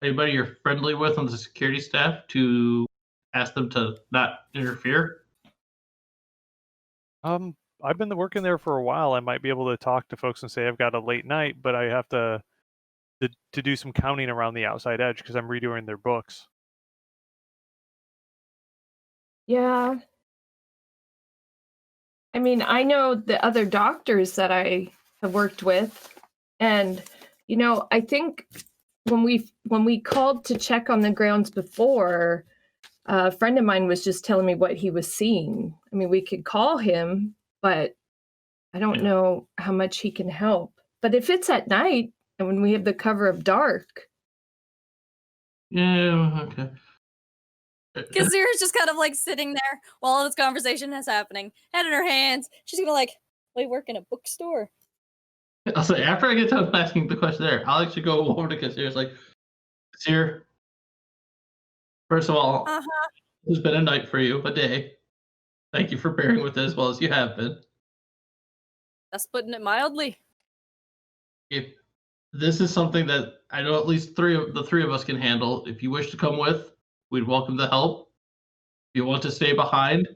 anybody you're friendly with on the security staff to ask them to not interfere? I've been working there for a while. I might be able to talk to folks and say I've got a late night, but I have to do some counting around the outside edge because I'm redoing their books. Yeah. I mean, I know the other doctors that I have worked with, and I think when we called to check on the grounds before, a friend of mine was just telling me what he was seeing. I mean, we could call him, but I don't know how much he can help. But if it's at night and when we have the cover of dark. Yeah, okay. Kazira's just kind of like sitting there while all this conversation is happening, head in her hands. She's gonna wait, work in a bookstore. I'll say after I get done asking the question there, I'll actually go over to Kasir's like, Kasir, first of all, it's been a night for you, a day. Thank you for bearing with it as well as you have been. That's putting it mildly. If this is something that I know at least the three of us can handle, if you wish to come with, we'd welcome the help. If you want to stay behind,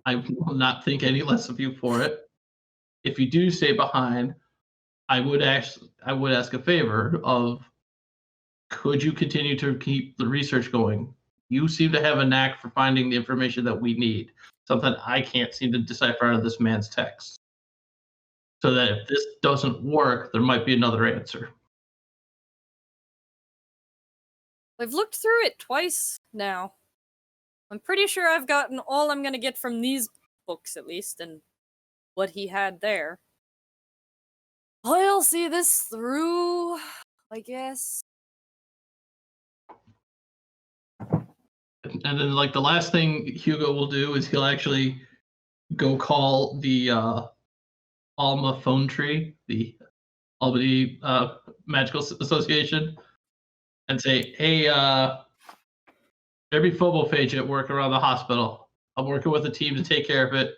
I will not think any less of you for it. If you do stay behind, I would ask a favor of, could you continue to keep the research going? You seem to have a knack for finding the information that we need, something I can't seem to decipher out of this man's text. So that if this doesn't work, there might be another answer. I've looked through it twice now. I'm pretty sure I've gotten all I'm gonna get from these books, at least, and what he had there. I'll see this through, I guess. And then, like, the last thing Hugo will do is he'll actually go call the Alma phone tree, the Albany Magical Association, and say, hey, there be phobophage at work around the hospital. I'm working with a team to take care of it.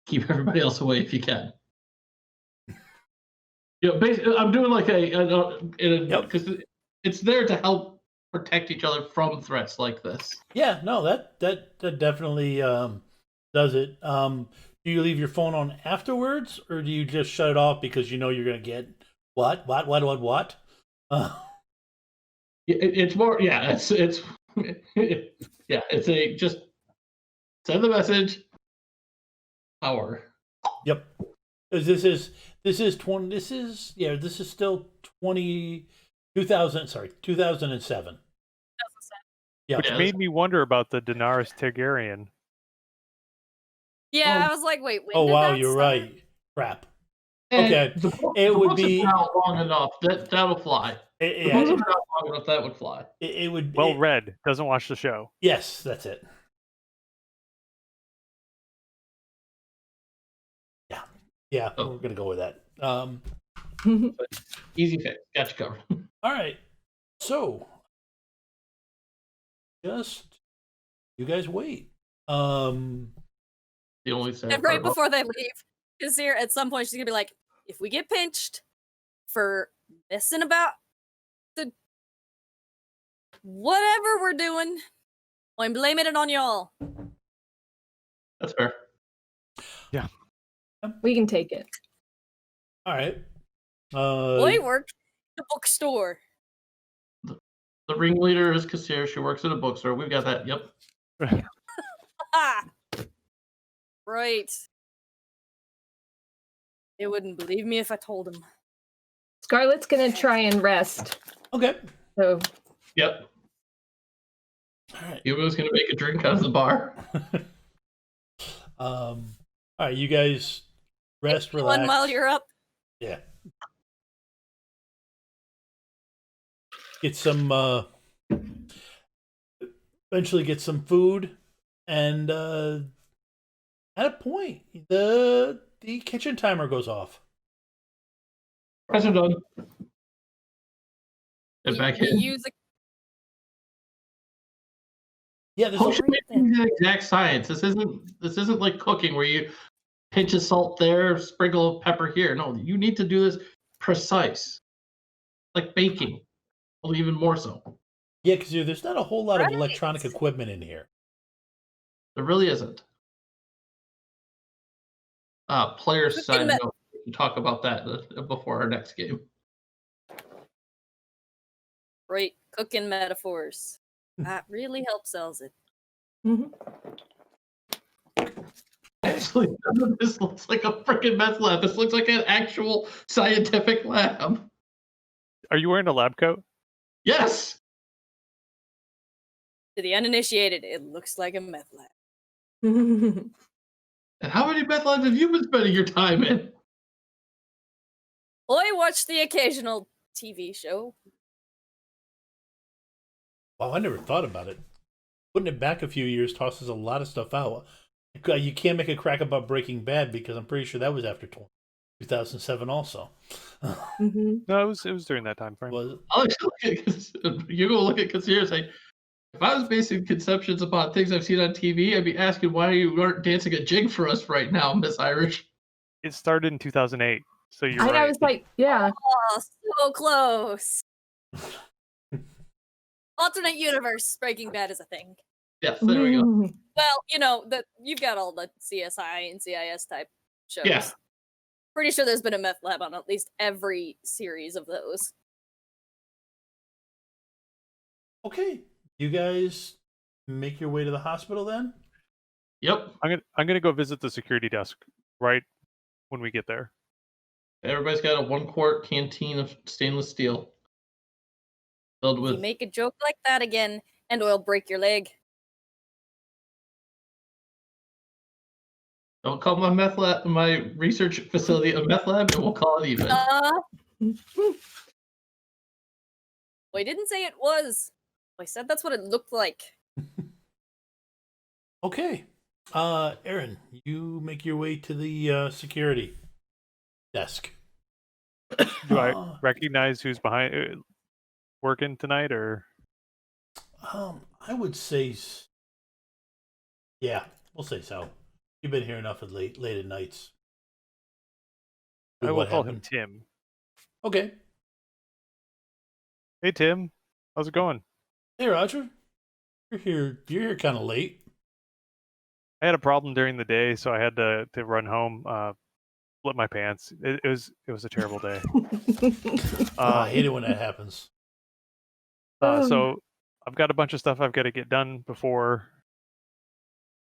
Keep everybody else away if you can. Basically, I'm doing like because it's there to help protect each other from threats like this. Yeah, no, that definitely does it. Do you leave your phone on afterwards, or do you just shut it off because you know you're gonna get what? It's more, it's it's a just send the message. Power. Yep. This is still 2007. Yeah. Which made me wonder about the Daenerys Targaryen. Yeah, I was like, wait, when Oh did wow, that you're start? right. Crap. And Okay, the book, it the would books have be been out long enough that'll fly. The yeah. books have been out long enough that would fly. It would Well it- read, doesn't watch the show. Yes, that's it. Yeah, Oh. we're gonna go with that. Easy fix. Got you covered. All right. So, just you guys wait. The only sad And part right about before they leave, because here at some point she's gonna be like, if we get pinched for messing about the whatever we're doing, I'm blaming it on y'all. that's fair. We can take it. All right. I work at the bookstore. The ringleader is Kassir. She works at a bookstore. We've got that. Yep. Ah, right. They wouldn't believe me if I told them. Scarlett's gonna try and rest. Okay. So Yep. All right. Hugo's gonna make a drink out of the bar. All right. You guys rest, relax. One while you're up. Yeah. Get some. Eventually, get some food, and at a point, the kitchen timer goes off. Press are done. Get You- back you in. use a Yeah, there's Oh, a, she's making the exact science. This isn't like cooking where you pinch of salt there, sprinkle of pepper here. No, you need to do this precise, like baking. Well, even more so. yeah, because there's not a whole lot of Right. electronic equipment in here. There really isn't. Player Cooking side met- note. We can talk about that before our next game. right cooking metaphors. That really helps sells it. mhm. Actually, none of this looks like a freaking meth lab. This looks like an actual scientific lab. Are you wearing a lab coat? Yes. To the uninitiated, it looks like a meth lab. And how many meth labs have you been spending your time in? I watch the occasional TV show. Wow, I never thought about it. Putting it back a few years tosses a lot of stuff out. You can't make a crack about Breaking Bad because I'm pretty sure that was after 2007 also. Mhm. No, it was during that time frame. Was it? I'll actually look at you go look at Kassir and say, if I was basing conceptions about things I've seen on TV, I'd be asking why you aren't dancing a jig for us right now, Miss Irish. It started in 2008, so you're I right. was like, yeah. Oh, so close. Alternate universe, Breaking Bad is a thing. Yes, there we go. Mhm. Well, you know, you've got all the CSI and CIS type shows. Yeah. Pretty sure there's been a meth lab on at least every series of those. Okay. You guys make your way to the hospital then? Yep. I'm gonna go visit the security desk right when we get there. Everybody's got a 1-quart canteen of stainless steel filled If you with. make a joke like that again, and I'll break your leg. Don't call my meth lab, my research facility a meth lab, and we'll call it even. I didn't say it was. I said that's what it looked like. Okay. Aaron, you make your way to the security desk. Do I recognize who's behind working tonight, or I would say, yeah, we'll say so. You've been here enough at late at nights. I will What call happened? him Tim. Okay. Hey Tim, how's it going? Hey, Roger. You're here kind of late. I had a problem during the day, so I had to run home. Split my pants. It was a terrible day. I hate it when that happens. So I've got a bunch of stuff I've got to get done before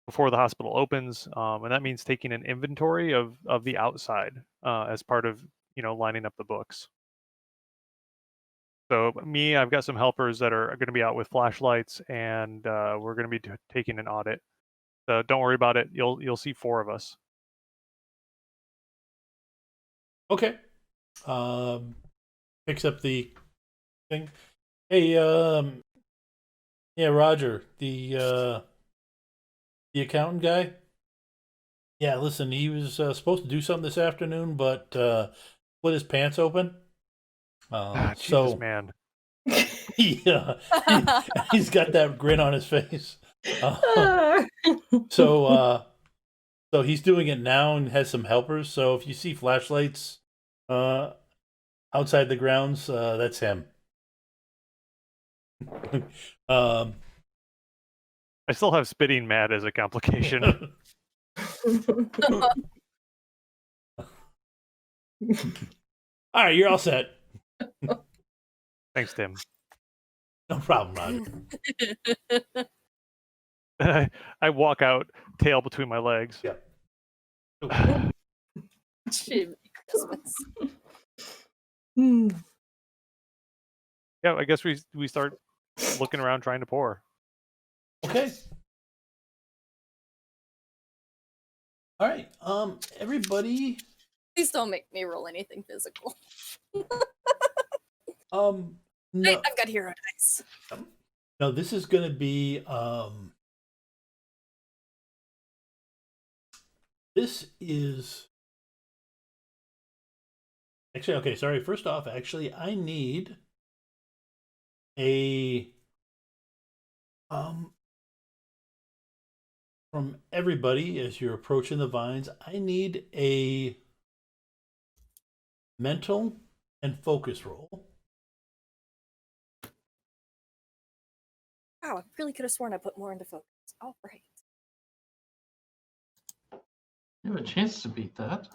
the hospital opens, and that means taking an inventory of the outside as part of lining up the books. So I've got some helpers that are going to be out with flashlights, and we're going to be taking an audit. So don't worry about it. You'll see 4 of us. Okay. Picks up the thing. Hey, yeah, Roger, the accountant guy. Yeah, listen, he was supposed to do something this afternoon, but split his pants open. Jesus, So man. yeah, he's got that grin on his face. Ah. So he's doing it now and has some helpers. So if you see flashlights outside the grounds, that's him. Um, I still have spitting mad as a complication. All right, you're all set. Thanks, Tim. No problem, Roger. I walk out, tail between my legs. Yeah. Jiminy Christmas. Hmm. Yeah, I guess we start looking around trying to pour. Okay. All right. Everybody. Please don't make me roll anything physical. No, I've got hero dice. no. This is gonna be This is actually okay. Sorry. First off, actually, I need a from everybody as you're approaching the vines. I need a mental and focus roll. Wow, I really could have sworn I put more into focus. All right. You have a chance to beat that.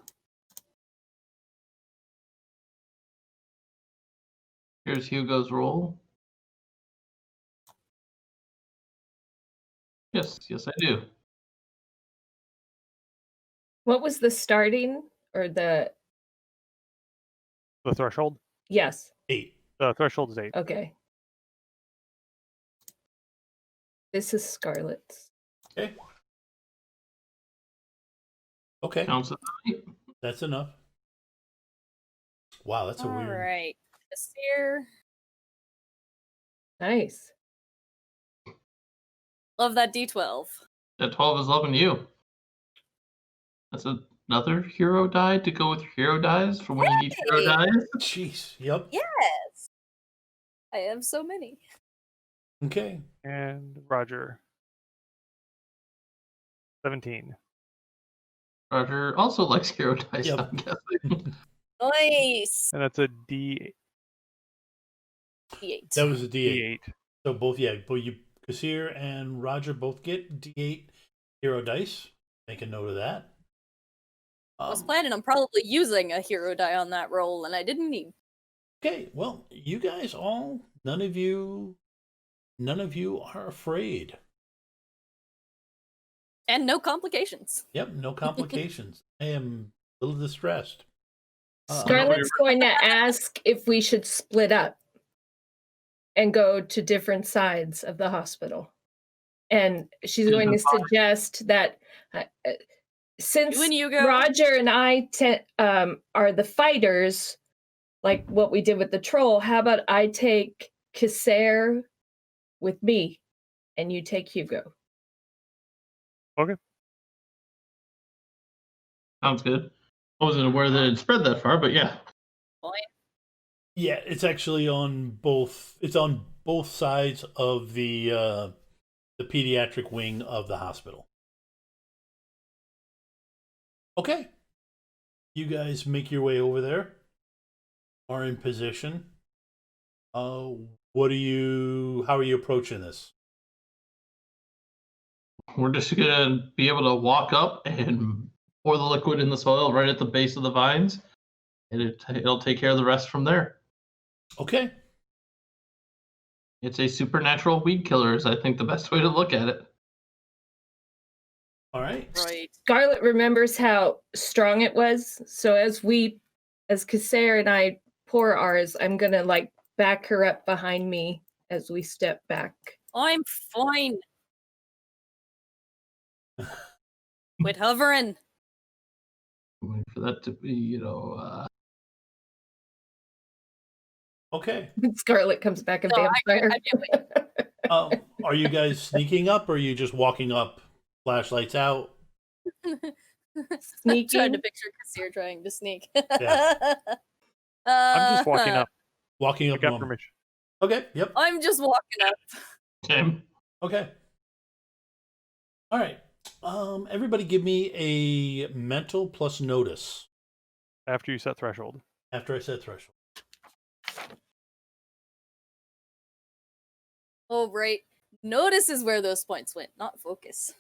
Here's Hugo's roll. Yes, I do. What was the starting or the? The threshold? Yes. 8. The threshold is 8. Okay. This is Scarlet's. Okay. Okay. Counts as That's enough. Wow, that's a All weird. right. This here. Nice. Love that D12. that 12 is loving you. That's another hero die to go with your hero dies for when you need hero Hey! dies. Jeez. Yep. Yes. I have so many. Okay. And Roger. 17. Roger also likes hero dice, Yep. I'm guessing. Nice. And that's a D8. D8. That was a D8. D8. So both, yeah, both you, Kasir and Roger both get D8 hero dice. Make a note of that. I was planning on probably using a hero die on that roll, and I didn't need. Okay, well, you guys all, none of you are afraid. And no complications. Yep, no complications. I am a little distressed. Scarlett's going to ask if we should split up and go to different sides of the hospital. And she's going to suggest that since You and Hugo. Roger and I are the fighters, like what we did with the troll, how about I take Kisser with me and you take Hugo? Okay. Sounds good. I wasn't aware that it spread that far, but yeah. Fine. Yeah, it's actually on both. It's on both sides of the pediatric wing of the hospital. Okay, you guys make your way over there. Are in position. What are you? How are you approaching this? We're just gonna be able to walk up and pour the liquid in the soil right at the base of the vines, and it'll take care of the rest from there. Okay. It's a supernatural weed killer is, I think, the best way to look at it. All right. Right. Scarlett remembers how strong it was. So as Kisser and I pour ours, I'm going to like back her up behind me as we step back. I'm fine. Quit hovering. Wait for that to be, Okay. Scarlet comes back a No, vampire. I can't wait. Are you guys sneaking up, or are you just walking up, flashlights out? Trying Sneaking. to picture Kassir trying to sneak. Yeah. I'm just walking up. Walking I up. got normal. permission. Okay. Yep. I'm just walking up. Tim. Okay. All right. Everybody, give me a mental plus notice After you set threshold. after I said threshold. Oh, right. Notice is where those points went, not focus.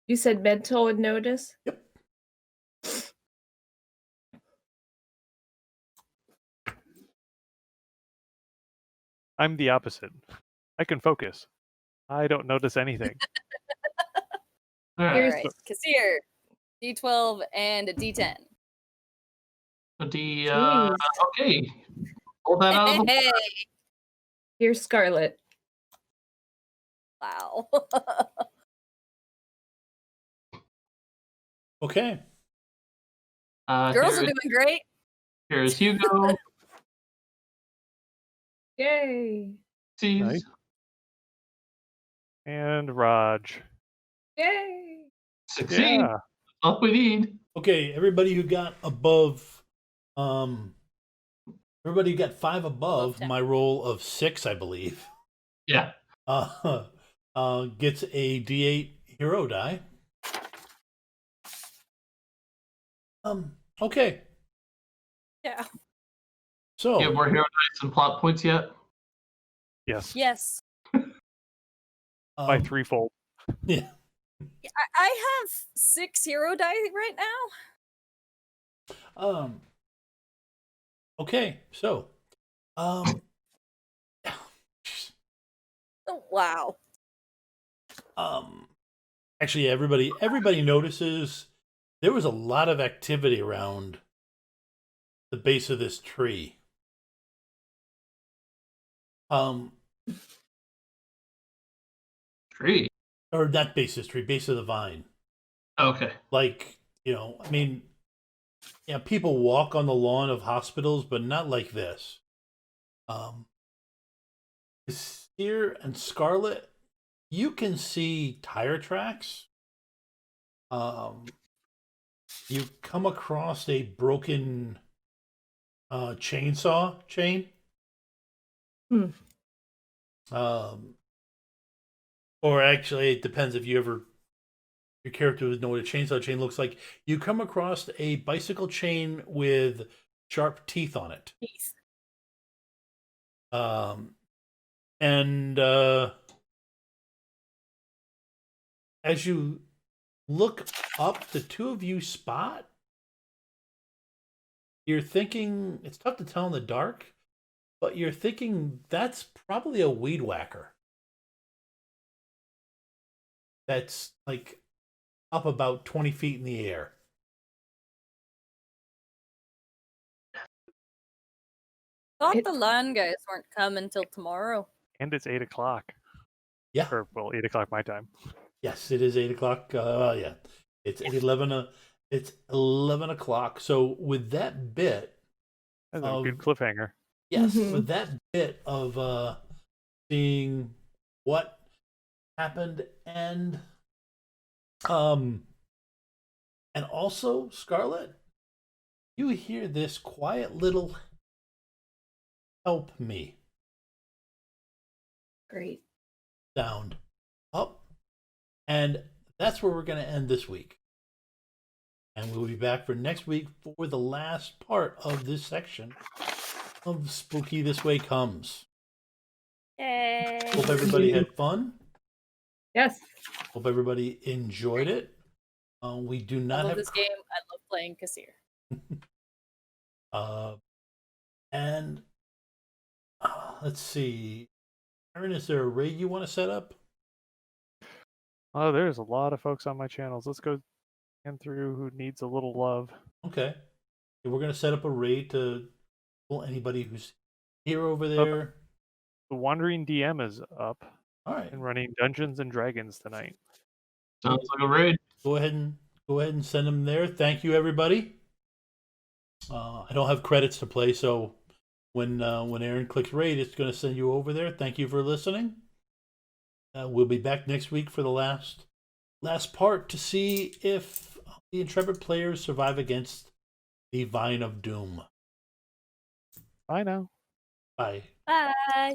You said mental and notice? Yep. I'm the opposite. I can focus. I don't notice anything. All All right. right, Kassir, D12 and a D10. Jeez. Okay. Pull that out of the Hey, Here's Scarlet. wow. Okay. Girls are doing great. Here's Hugo. Yay. Sees. Nice. And Raj. Yay. Succeed. Yeah. All we need. Okay. Everybody who got above, everybody who got 5 above 10. my roll of 6, I believe, Yeah. gets a D8 hero die. Okay. Yeah. So You have more hero dice and plot points yet? Yes. Yes. By um, threefold. Yeah. I have 6 hero die right now. Okay. So, Oh, wow. actually, everybody notices there was a lot of activity around the base of this tree. Tree. Or not base of this tree, base of the vine. Okay. Like, I mean, yeah, people walk on the lawn of hospitals, but not like this. Sear and Scarlet, you can see tire tracks. You come across a broken chainsaw chain. Or actually, it depends if your character would know what a chainsaw chain looks like. You come across a bicycle chain with sharp teeth on it. Jeez. And as you look up, the two of you spot, you're thinking, it's tough to tell in the dark, but you're thinking that's probably a weed whacker. That's like up about 20 feet in the air. Thought the land guys weren't coming till tomorrow. And it's 8 o'clock. Yeah. Or, well, 8 o'clock my time. Yes, it is 8 o'clock. Yeah, it's 11. It's 11 o'clock. So with that bit, That's a good cliffhanger. yes, Mhm. with that bit of seeing what happened and also Scarlet, you hear this quiet little "help me" Great. sound up, and that's where we're going to end this week. And we'll be back for next week for the last part of this section of Spooky This Way Comes. Yay. Hope everybody had fun. Yes. Hope everybody enjoyed it. We do I not love have this game. I love playing Kassir. and let's see. Aaron, is there a raid you want to set up? Oh, there's a lot of folks on my channels. Let's go through who needs a little love. Okay. We're going to set up a raid to pull anybody who's here over there. The Wandering DM is up All right. and running Dungeons and Dragons tonight. Sounds like a raid. Go ahead and send them there. Thank you, everybody. I don't have credits to play, so when Aaron clicks raid, it's going to send you over there. Thank you for listening. We'll be back next week for the last part to see if the intrepid players survive against the Vine of Doom. Bye now. Bye. Bye.